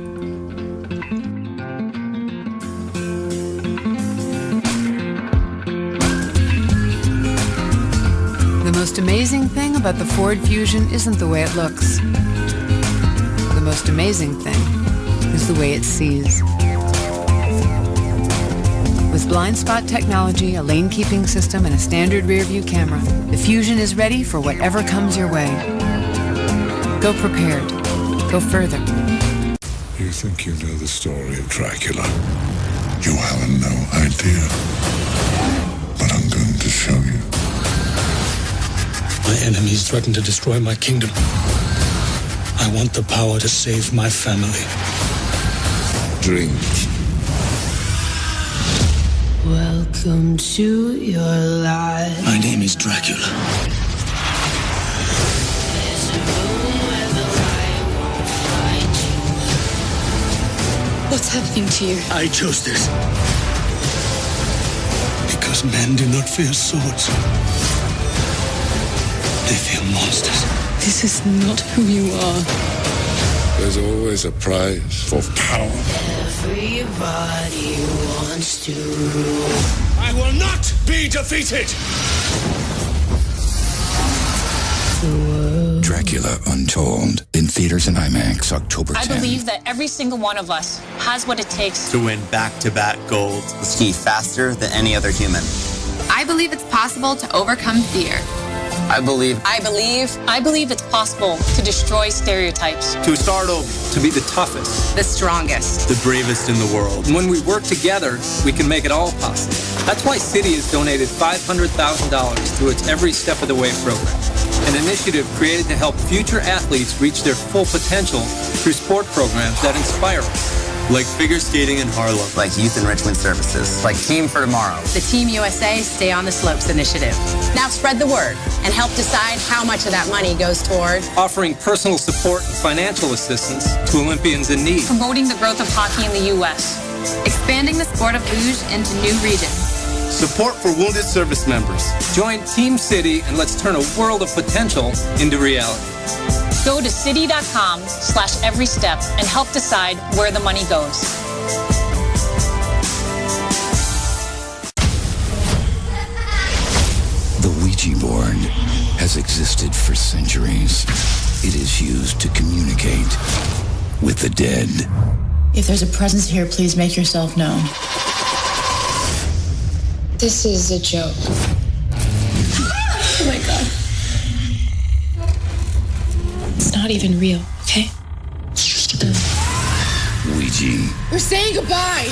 The most amazing thing about the Ford Fusion isn't the way it looks. The most amazing thing is the way it sees. With blind spot technology, a lane keeping system, and a standard rear view camera, the Fusion is ready for whatever comes your way. Go prepared. Go further. You think you know the story of Dracula? You have no idea. But I'm going to show you. My enemies threaten to destroy my kingdom. I want the power to save my family. Dreams. Welcome to your life. My name is Dracula. There's a room where the light won't find you. What's happening to you? I chose this. Because men do not fear swords. They fear monsters. This is not who you are. There's always a prize for power. Everybody wants to rule. I will not be defeated! Dracula Untold. In theaters and IMAX, October 10th. I believe that every single one of us has what it takes to win back-to-back gold. Ski faster than any other human. I believe it's possible to overcome fear. I believe it's possible to destroy stereotypes. To start over. To be the toughest. The strongest. The bravest in the world. When we work together, we can make it all possible. That's why Citi has donated $500,000 through its Every Step of the Way program, an initiative created to help future athletes reach their full potential through sport programs that inspire us. Like figure skating in Harlem. Like youth enrichment services. Like Team for Tomorrow. The Team USA Stay on the Slopes initiative. Now spread the word and help decide how much of that money goes toward offering personal support and financial assistance to Olympians in need. Promoting the growth of hockey in the U.S. Expanding the sport of luge into new regions. Support for wounded service members. Join Team Citi and let's turn a world of potential into reality. Go to citi.com/everystep and help decide where the money goes. The Ouija board has existed for centuries. It is used to communicate with the dead. If there's a presence here, please make yourself known. This is a joke. Oh my God. It's not even real, okay? It's just a game. Ouija. We're saying goodbye!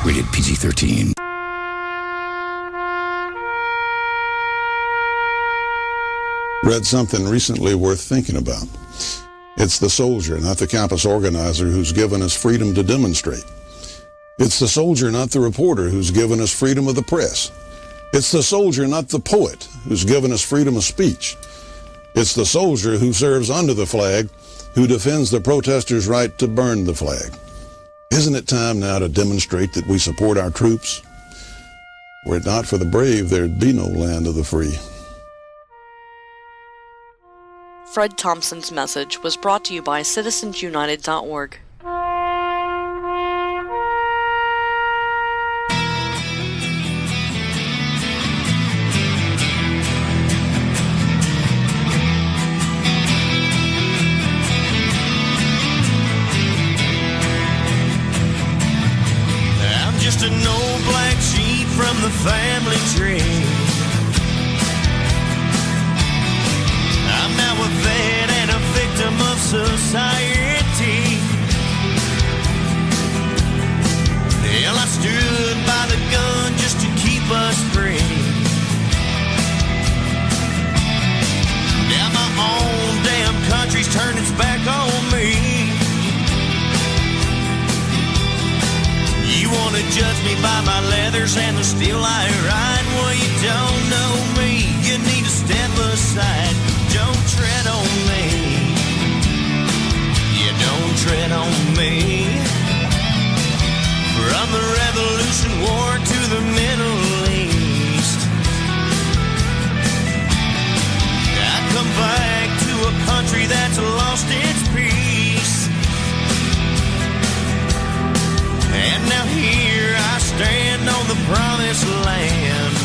Rated PG-13. Read something recently worth thinking about. It's the soldier, not the campus organizer, who's given us freedom to demonstrate. It's the soldier, not the reporter, who's given us freedom of the press. It's the soldier, not the poet, who's given us freedom of speech. It's the soldier who serves under the flag, who defends the protesters' right to burn the flag. Isn't it time now to demonstrate that we support our troops? Were it not for the brave, there'd be no land of the free. Fred Thompson's message was brought to you by citizensunited.org. Just an old black sheep from the family tree. I'm now a vet and a victim of society. Hell, I stood want to judge me by my leathers and the steel I ride. Well, you don't know me. You need to step aside. Don't tread on me. You don't tread on me. From the Revolution War to the Middle East, I come back to a country that's lost its peace. And now here I stand on the promised land,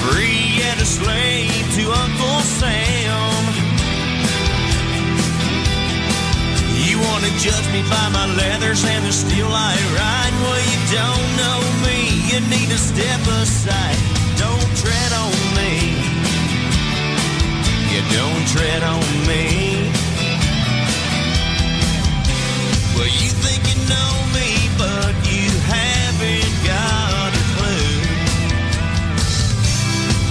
free and a slave to Uncle Sam. You want to judge me by my leathers and the steel I ride? Well, you don't know me. You need to step aside. Don't tread on me. You don't tread on me. Well, you think you know me, but you haven't got a clue.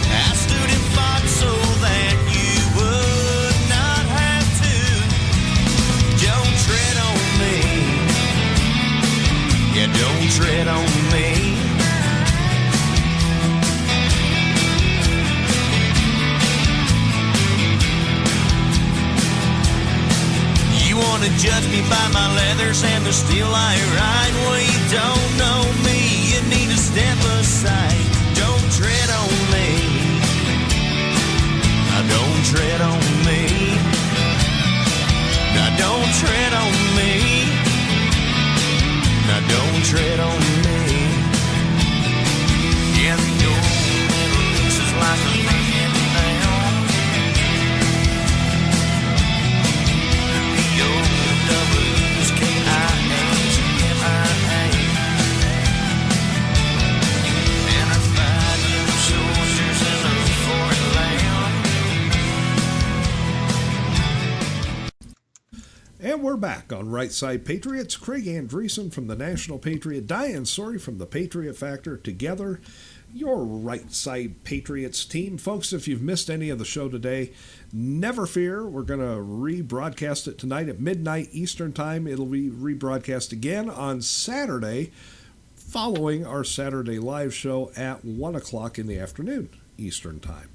I stood and fought so that you would not have to. Don't tread on me. Yeah, don't tread on me. You want to judge me by my leathers and the steel I ride? Well, you don't know me. You need to step aside. Don't tread on me. Now don't tread on me. Now don't tread on me. Now don't tread on me. Yeah, the old Middle East is like a man down. The old W's, K-I-H, M-I-A. And I fight little soldiers in a foreign land. And we're back on Right Side Patriots. Craig Andreessen from the National Patriot, Diane Sori from the Patriot Factor, together, your Right Side Patriots team. Folks, if you've missed any of the show today, never fear. We're going to rebroadcast it tonight at midnight Eastern Time. It'll be rebroadcast again on Saturday, following our Saturday live show at 1 o'clock in the afternoon Eastern Time.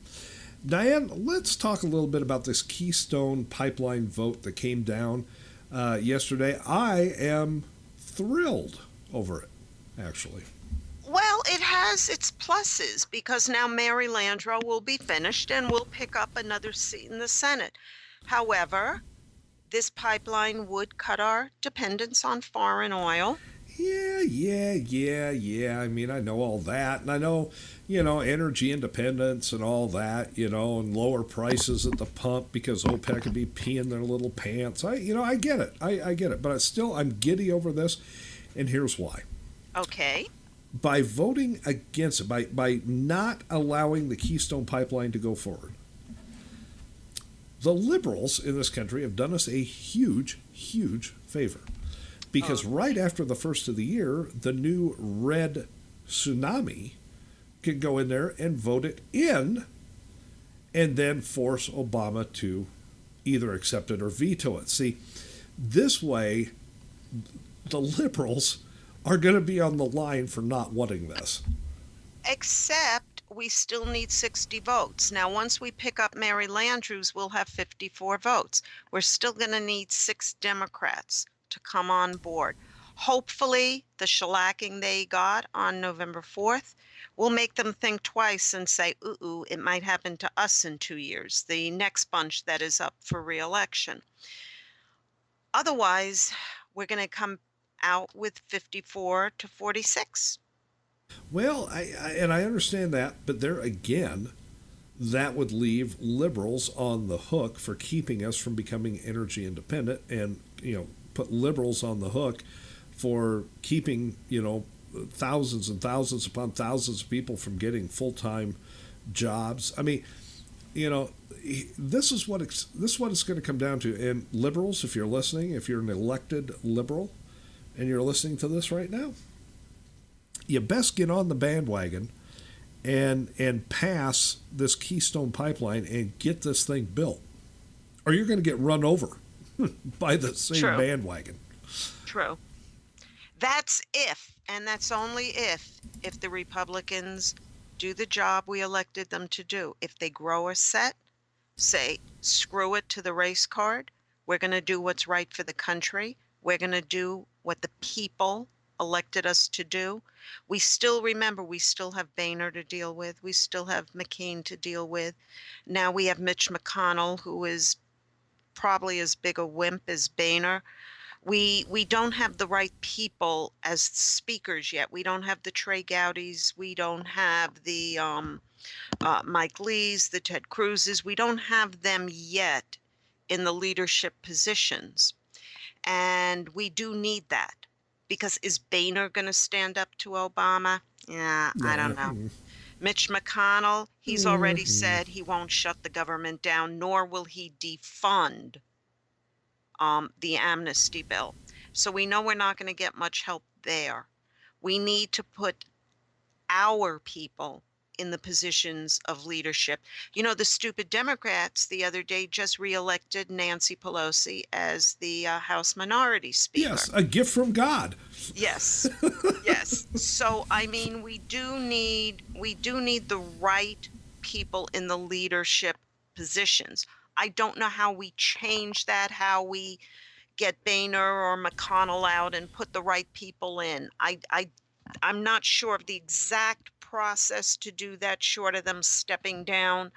Diane, let's talk a little bit about this Keystone Pipeline vote that came down yesterday. I am thrilled over it, actually. Well, it has its pluses because now Mary Landrieu will be finished and will pick up another seat in the Senate. However, this pipeline would cut our dependence on foreign oil. Yeah. I mean, I know all that. And I know, energy independence and all that, and lower prices at the pump because OPEC could be peeing their little pants. I get it. I get it. But I'm giddy over this. And here's why. Okay. By voting against it, by not allowing the Keystone Pipeline to go forward, the liberals in this country have done us a huge, huge favor. Because right after the first of the year, the new red tsunami could go in there and vote it in and then force Obama to either accept it or veto it. See, this way, the liberals are going to be on the line for not wanting this. Except we still need 60 votes. Now, once we pick up Mary Landrieu's, we'll have 54 votes. We're still going to need 6 Democrats to come on board. Hopefully, the shellacking they got on November 4th will make them think twice and say, ooh, it might happen to us in 2 years, the next bunch that is up for re-election. Otherwise, we're going to come out with 54 to 46. Well, I understand that, but there again, that would leave liberals on the hook for keeping us from becoming energy independent and, put liberals on the hook for keeping, thousands and thousands upon thousands of people from getting full-time jobs. I mean, this is what it's going to come down to. And liberals, if you're listening, if you're an elected liberal and you're listening to this right now, you best get on the bandwagon and pass this Keystone Pipeline and get this thing built, or you're going to get run over by the same bandwagon. True. That's if, and that's only if the Republicans do the job we elected them to do. If they grow a set, say, screw it to the race card, we're going to do what's right for the country. We're going to do what the people elected us to do. We still have Boehner to deal with. We still have McCain to deal with. Now we have Mitch McConnell, who is probably as big a wimp as Boehner. We don't have the right people as speakers yet. We don't have the Trey Gowdys. We don't have the Mike Lees, the Ted Cruzes. We don't have them yet in the leadership positions. And we do need that, because is Boehner going to stand up to Obama? Yeah, I don't know. Mitch McConnell, he's already said he won't shut the government down, nor will he defund the amnesty bill. So we know we're not going to get much help there. We need to put our people in the positions of leadership. You know, the stupid Democrats the other day just reelected Nancy Pelosi as the House Minority Speaker. Yes, a gift from God. Yes, yes. So I mean, we do need the right people in the leadership positions. I don't know how we change that, how we get Boehner or McConnell out and put the right people in. I'm not sure of the exact process to do that, short of them stepping down,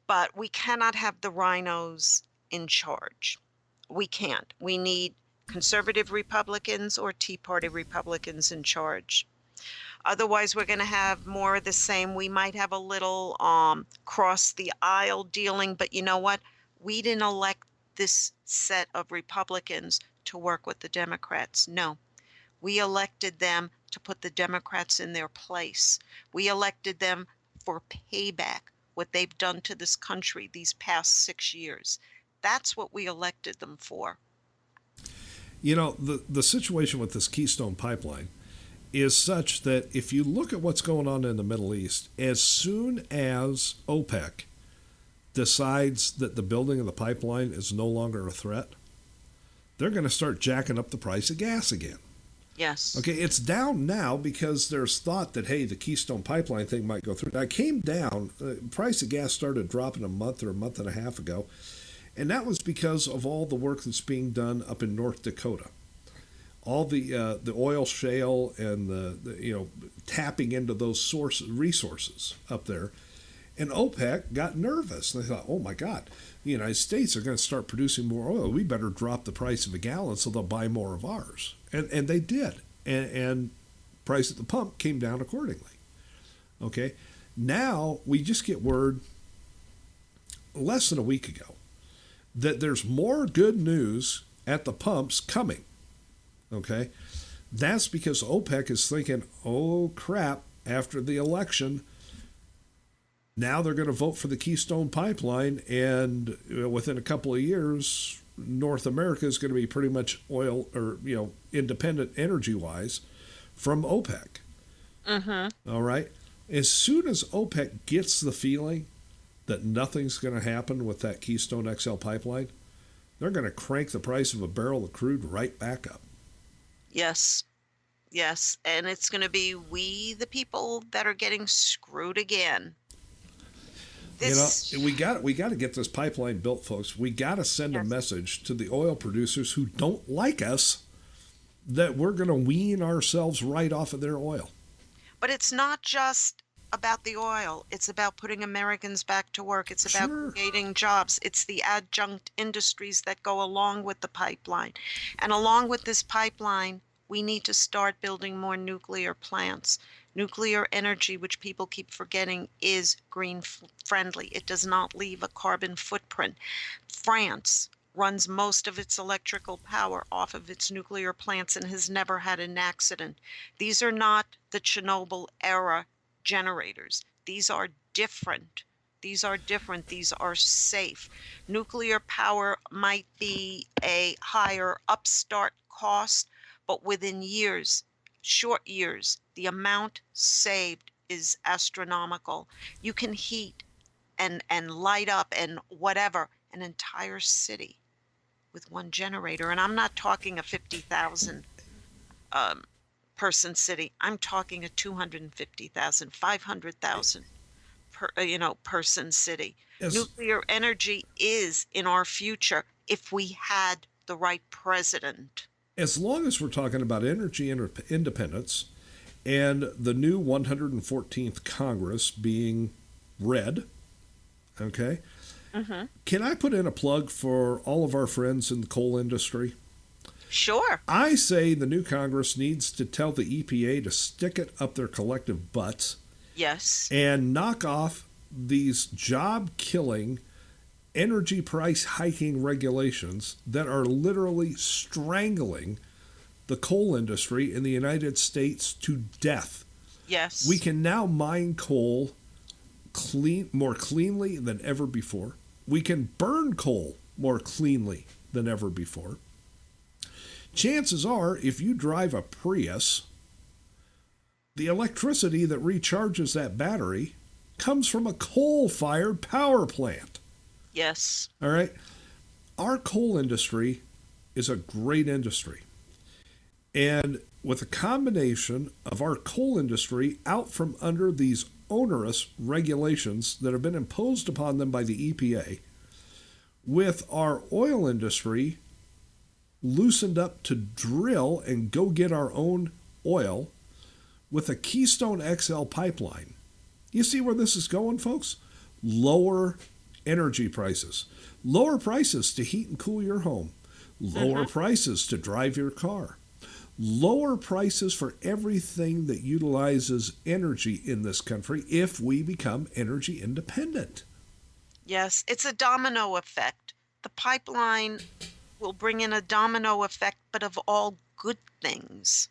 but we cannot have the rhinos in charge. We can't. We need conservative Republicans or Tea Party Republicans in charge. Otherwise, we're going to have more of the same. We might have a little cross the aisle dealing, but you know what? We didn't elect this set of Republicans to work with the Democrats. No, we elected them to put the Democrats in their place. We elected them for payback, what they've done to this country these past 6 years. That's what we elected them for. You know, the situation with this Keystone Pipeline is such that if you look at what's going on in the Middle East, as soon as OPEC decides that the building of the pipeline is no longer a threat, they're going to start jacking up the price of gas again. Yes. Okay, it's down now because there's thought that, hey, the Keystone Pipeline thing might go through. Now, it came down. The price of gas started dropping a month or a month and a half ago, and that was because of all the work that's being done up in North Dakota. All the oil shale and the tapping into those resources up there. And OPEC got nervous. They thought, oh, my God, the United States are going to start producing more oil. We better drop the price of a gallon so they'll buy more of ours. And they did. And price at the pump came down accordingly. Okay. Now we just get word less than a week ago that there's more good news at the pumps coming. Okay. That's because OPEC is thinking, oh, crap, after the election, now they're going to vote for the Keystone Pipeline, and within a couple of years, North America is going to be pretty much oil or independent energy-wise from OPEC. All right. As soon as OPEC gets the feeling that nothing's going to happen with that Keystone XL pipeline, they're going to crank the price of a barrel of crude right back up. Yes. Yes. And it's going to be we, the people, that are getting screwed again. We got to get this pipeline built, folks. We got to send a message to the oil producers who don't like us that we're going to wean ourselves right off of their oil. But it's not just about the oil. It's about putting Americans back to work. It's about creating jobs. It's the adjunct industries that go along with the pipeline. And along with this pipeline, we need to start building more nuclear plants. Nuclear energy, which people keep forgetting, is green friendly. It does not leave a carbon footprint. France runs most of its electrical power off of its nuclear plants and has never had an accident. These are not the Chernobyl era generators. These are different. These are different. These are safe. Nuclear power might be a higher upstart cost, but within years, short years, the amount saved is astronomical. You can heat and light up and whatever an entire city with one generator. And I'm not talking a 50,000 person city. I'm talking a 250,000, 500,000 person city. Yes. Nuclear energy is in our future if we had the right president. As long as we're talking about energy independence and the new 114th Congress being red, okay? Mm-hmm. Can I put in a plug for all of our friends in the coal industry? Sure. I say the new Congress needs to tell the EPA to stick it up their collective butts. Yes. And knock off these job-killing, energy price hiking regulations that are literally strangling the coal industry in the United States to death. Yes. We can now mine coal more cleanly than ever before. We can burn coal more cleanly than ever before. Chances are, if you drive a Prius, the electricity that recharges that battery comes from a coal-fired power plant. Yes. All right? Our coal industry is a great industry. And with a combination of our coal industry out from under these onerous regulations that have been imposed upon them by the EPA, with our oil industry loosened up to drill and go get our own oil with a Keystone XL pipeline. You see where this is going, folks? Lower energy prices. Lower prices to heat and cool your home. Lower prices to drive your car. Lower prices for everything that utilizes energy in this country if we become energy independent. Yes, it's a domino effect. The pipeline will bring in a domino effect, but of all good things.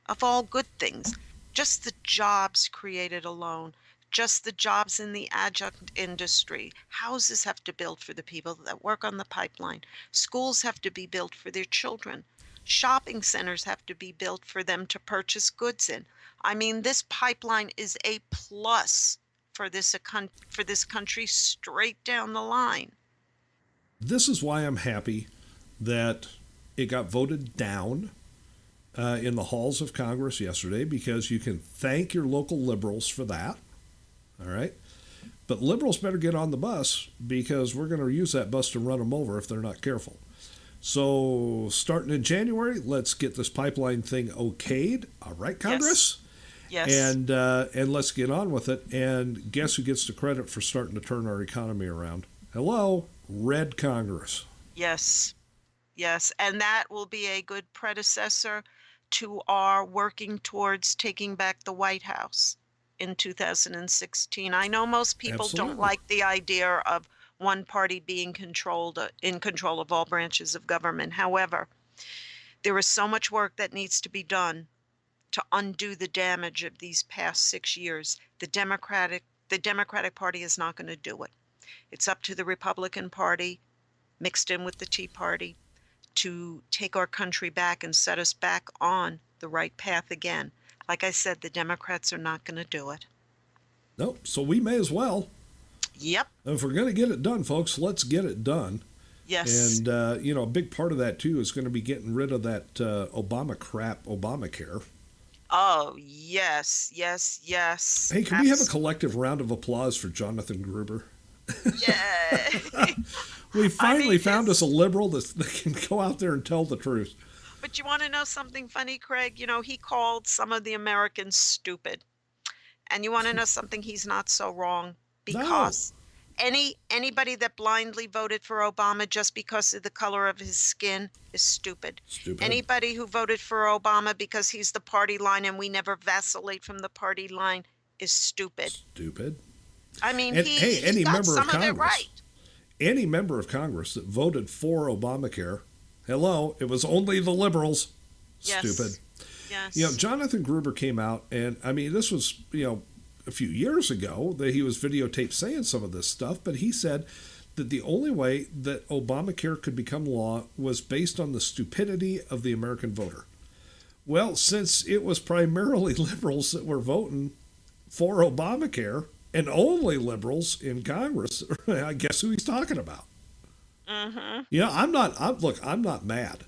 Of all good things. Just the jobs created alone. Just the jobs in the adjunct industry. Houses have to build for the people that work on the pipeline. Schools have to be built for their children. Shopping centers have to be built for them to purchase goods in. I mean, this pipeline is a plus for this country straight down the line. This is why I'm happy that it got voted down in the halls of Congress yesterday, because you can thank your local liberals for that. All right? But liberals better get on the bus, because we're going to use that bus to run them over if they're not careful. So starting in January, let's get this pipeline thing okayed. All right, Congress? Yes. And let's get on with it. And guess who gets the credit for starting to turn our economy around? Hello, Red Congress. Yes. Yes. And that will be a good predecessor to our working towards taking back the White House in 2016. I know most people don't like the idea of one party being in control of all branches of government. However, there is so much work that needs to be done to undo the damage of these past 6 years. The Democratic Party is not going to do it. It's up to the Republican Party, mixed in with the Tea Party, to take our country back and set us back on the right path again. Like I said, the Democrats are not going to do it. Nope. So we may as well. Yep. If we're going to get it done, folks, let's get it done. Yes. And, a big part of that, too, is going to be getting rid of that Obamacare. Oh, yes, yes, yes. Hey, can we have a collective round of applause for Jonathan Gruber? Yeah. We finally found us a liberal that can go out there and tell the truth. But you want to know something funny, Craig? He called some of the Americans stupid. And you want to know something? He's not so wrong. Because anybody that blindly voted for Obama just because of the color of his skin is stupid. Anybody who voted for Obama because he's the party line and we never vacillate from the party line is stupid. I mean, he got some of it right. Any member of Congress that voted for Obamacare, hello, it was only the liberals. Yes. Stupid. Yes. Jonathan Gruber came out, and I mean, this was, a few years ago that he was videotaped saying some of this stuff, but he said that the only way that Obamacare could become law was based on the stupidity of the American voter. Well, since it was primarily liberals that were voting for Obamacare, and only liberals in Congress, I guess who he's talking about. I'm not mad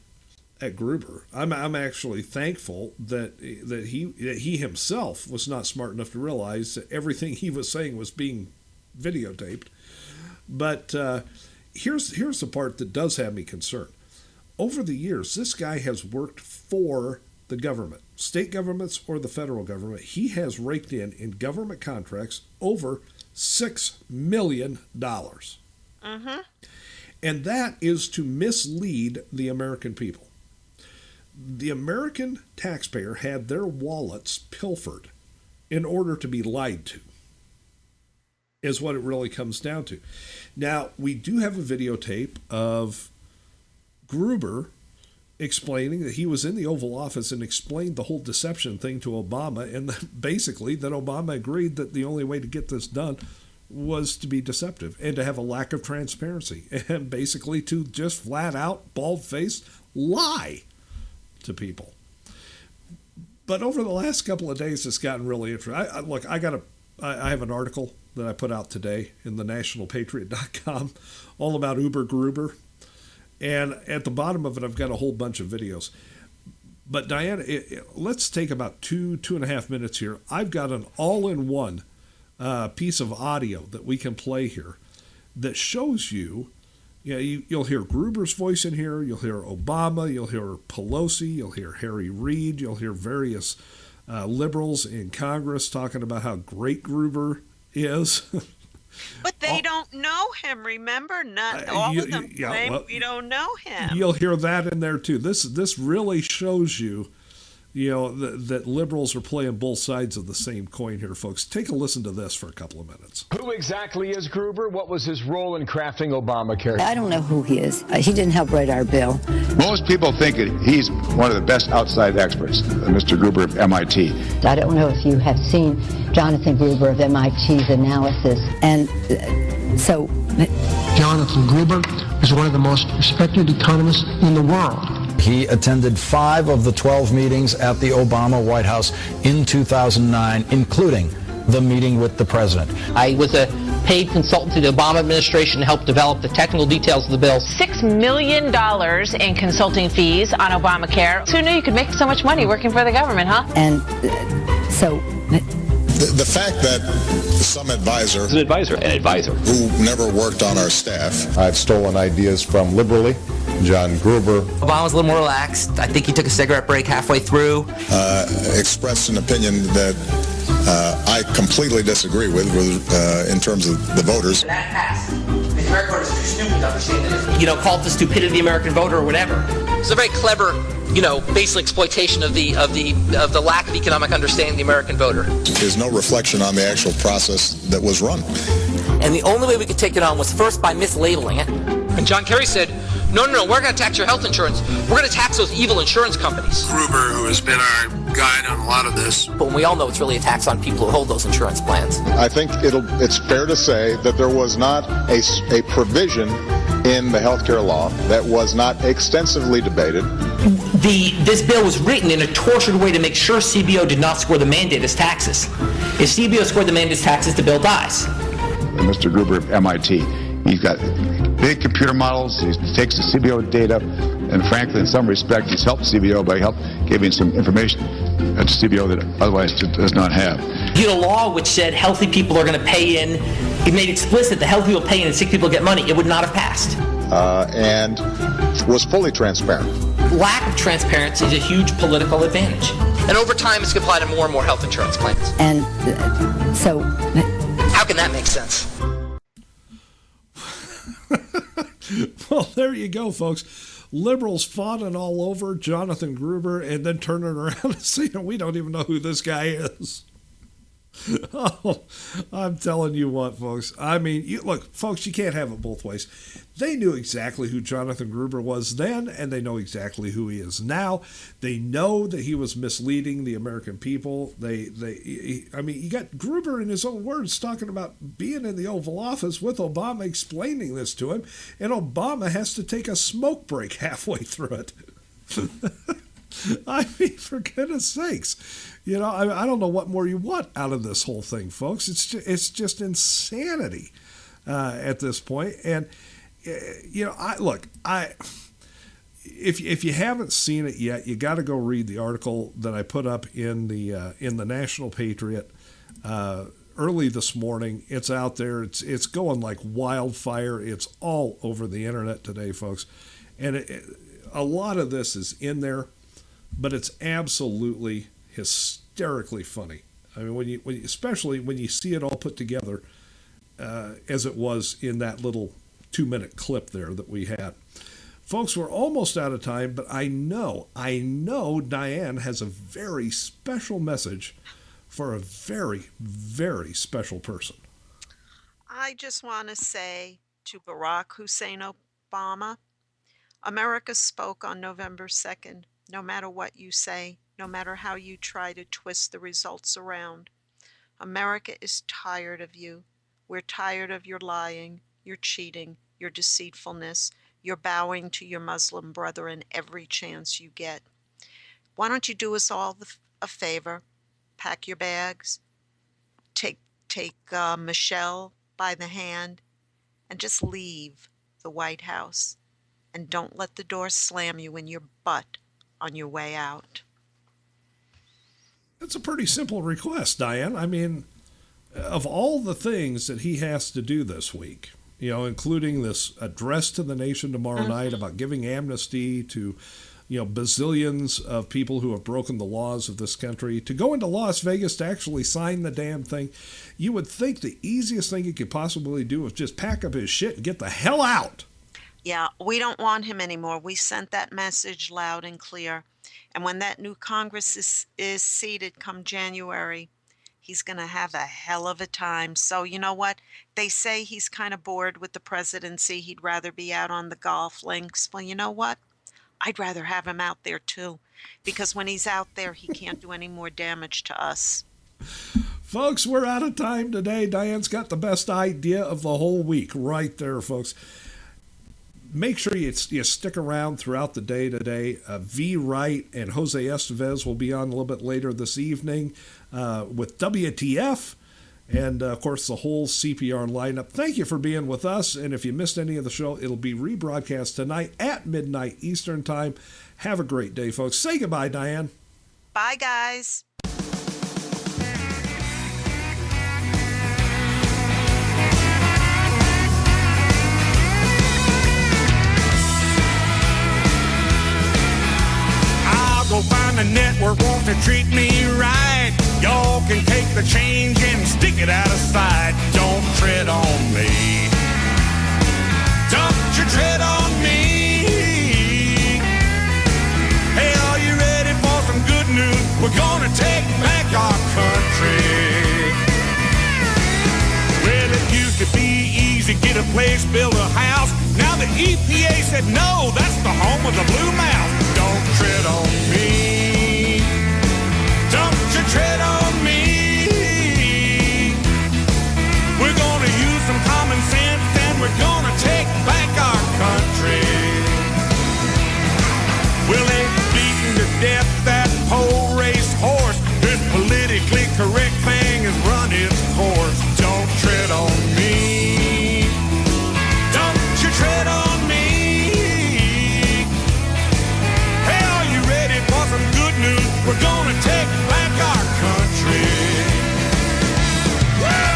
at Gruber. I'm actually thankful that he himself was not smart enough to realize that everything he was saying was being videotaped. But here's the part that does have me concerned. Over the years, this guy has worked for the government, state governments or the federal government. He has raked in government contracts over $6 million. And that is to mislead the American people. The American taxpayer had their wallets pilfered in order to be lied to, is what it really comes down to. Now, we do have a videotape of Gruber explaining that he was in the Oval Office and explained the whole deception thing to Obama, and basically that Obama agreed that the only way to get this done was to be deceptive and to have a lack of transparency and basically to just flat out, bald-faced lie to people. But over the last couple of days, it's gotten really interesting. I have an article that I put out today in the nationalpatriot.com all about Uber Gruber. And at the bottom of it, I've got a whole bunch of videos. But Diana, let's take about 2.5 minutes here. I've got an all-in-one piece of audio that we can play here that shows you'll hear Gruber's voice in here, you'll hear Obama, you'll hear Pelosi, you'll hear Harry Reid, you'll hear various liberals in Congress talking about how great Gruber is. But they don't know him, remember? Not all of them claim we don't know him. You'll hear that in there, too. This really shows you, that liberals are playing both sides of the same coin here, folks. Take a listen to this for a couple of minutes. Who exactly is Gruber? What was his role in crafting Obamacare? I don't know who he is. He didn't help write our bill. Most people think he's one of the best outside experts, Mr. Gruber of MIT. I don't know if you have seen Jonathan Gruber of MIT's analysis. And so... Jonathan Gruber is one of the most respected economists in the world. He attended 5 of the 12 meetings at the Obama White House in 2009, including the meeting with the president. I was a paid consultant to the Obama administration to help develop the technical details of the bill. $6 million in consulting fees on Obamacare. Who knew you could make so much money working for the government, huh? And so... The fact that some advisor who never worked on our staff. I've stolen ideas from liberally John Gruber. Obama was a little more relaxed. I think he took a cigarette break halfway through. Expressed an opinion that I completely disagree with in terms of the voters. That passed. The American voters are too stupid to understand that. Call it the stupidity of the American voter or whatever. It's a very clever, basic exploitation of the lack of economic understanding of the American voter. There's no reflection on the actual process that was run. And the only way we could take it on was first by mislabeling it. And John Kerry said, no, we're going to tax your health insurance. We're going to tax those evil insurance companies. Gruber, who has been our guide on a lot of this. But we all know it's really a tax on people who hold those insurance plans. I think it's fair to say that there was not a provision in the healthcare law that was not extensively debated. This bill was written in a tortured way to make sure CBO did not score the mandate as taxes. If CBO scored the mandate as taxes, the bill dies. And Mr. Gruber of MIT, he's got big computer models, he takes the CBO data, and frankly, in some respect, he's helped CBO by giving some information to CBO that otherwise does not have. You had a law which said healthy people are going to pay in. It made explicit that healthy people pay in and sick people get money. It would not have passed. And was fully transparent. Lack of transparency is a huge political advantage. And over time, it's going to apply to more and more health insurance plans. And so... How can that make sense? Well, there you go, folks. Liberals fawning all over Jonathan Gruber and then turning around and saying, we don't even know who this guy is. Oh, I'm telling you what, folks. I mean, look, folks, you can't have it both ways. They knew exactly who Jonathan Gruber was then, and they know exactly who he is now. They know that he was misleading the American people. I mean, you got Gruber in his own words talking about being in the Oval Office with Obama explaining this to him, and Obama has to take a smoke break halfway through it. I mean, for goodness sakes. I don't know what more you want out of this whole thing, folks. It's just insanity at this point. And, If you haven't seen it yet, you got to go read the article that I put up in the National Patriot early this morning. It's out there. It's going like wildfire. It's all over the internet today, folks. And a lot of this is in there, but it's absolutely hysterically funny. I mean, especially when you see it all put together as it was in that little 2-minute clip there that we had. Folks, we're almost out of time, but I know Diane has a very special message for a very, very special person. I just want to say to Barack Hussein Obama, America spoke on November 2nd. No matter what you say, no matter how you try to twist the results around, America is tired of you. We're tired of your lying, your cheating, your deceitfulness. You're bowing to your Muslim brethren every chance you get. Why don't you do us all a favor? Pack your bags, take Michelle by the hand, and just leave the White House. And don't let the door slam you in your butt on your way out. That's a pretty simple request, Diane. I mean, of all the things that he has to do this week, including this address to the nation tomorrow night about giving amnesty to, bazillions of people who have broken the laws of this country, to go into Las Vegas to actually sign the damn thing, you would think the easiest thing he could possibly do is just pack up his shit and get the hell out. Yeah, we don't want him anymore. We sent that message loud and clear. And when that new Congress is seated come January, he's going to have a hell of a time. So you know what? They say he's kind of bored with the presidency. He'd rather be out on the golf links. Well, you know what? I'd rather have him out there too, because when he's out there, he can't do any more damage to us. Folks, we're out of time today. Diane's got the best idea of the whole week right there, folks. Make sure you stick around throughout the day today. V. Wright and Jose Estevez will be on a little bit later this evening with WTF and, of course, the whole CPR lineup. Thank you for being with us. And if you missed any of the show, it'll be rebroadcast tonight at midnight Eastern Time. Have a great day, folks. Say goodbye, Diane. Bye, guys. Go find a network wants to treat me right. Y'all can take the change and stick it out of sight. Don't tread on me. Don't you tread on me. Hey, are you ready for some good news? We're gonna take back our country. Well, it used to be easy, get a place, build a house. Now the EPA said no, that's the home of the blue mouse. Don't tread on me. Don't you tread on me. We're gonna use some common sense and we're gonna take back our country. Well, they've beaten to death that pole race horse. This politically correct thing has run its course. Don't tread on me. Don't you tread on me. Some good news, we're gonna take back our country. Woo!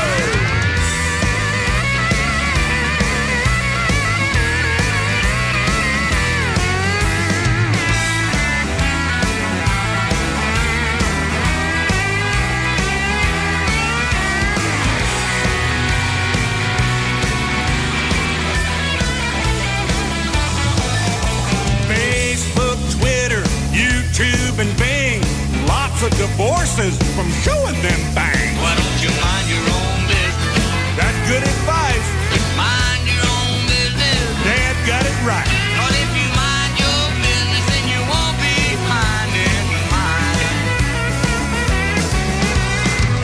YouTube and Bing, lots of divorces from showing them bang. Why don't you mind your own business? That's good advice. Mind your own business. Dad got it right. But if you mind your business, then you won't be minding mine.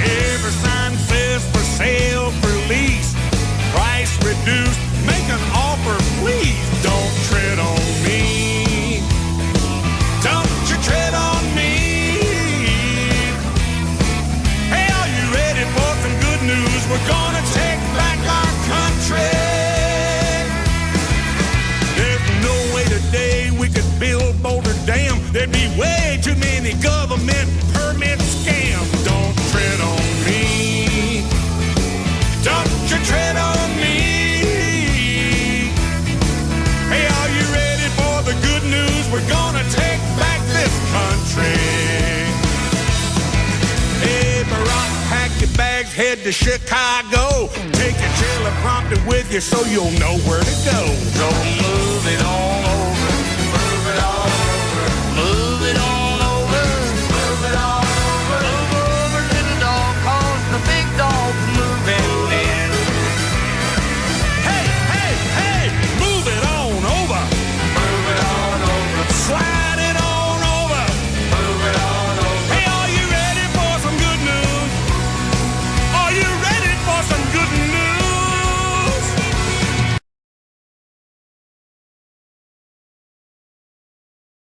Every sign says for sale, for lease, price reduced, make an offer, please. Don't tread on me. Don't you tread on me. Hey, government permit scam. Don't tread on me. Don't you tread on me. Hey, are you ready for the good news? We're gonna take back this country. Hey, Barack, pack your bags, head to Chicago. Take your teleprompter with you so you'll know where to go. Don't move.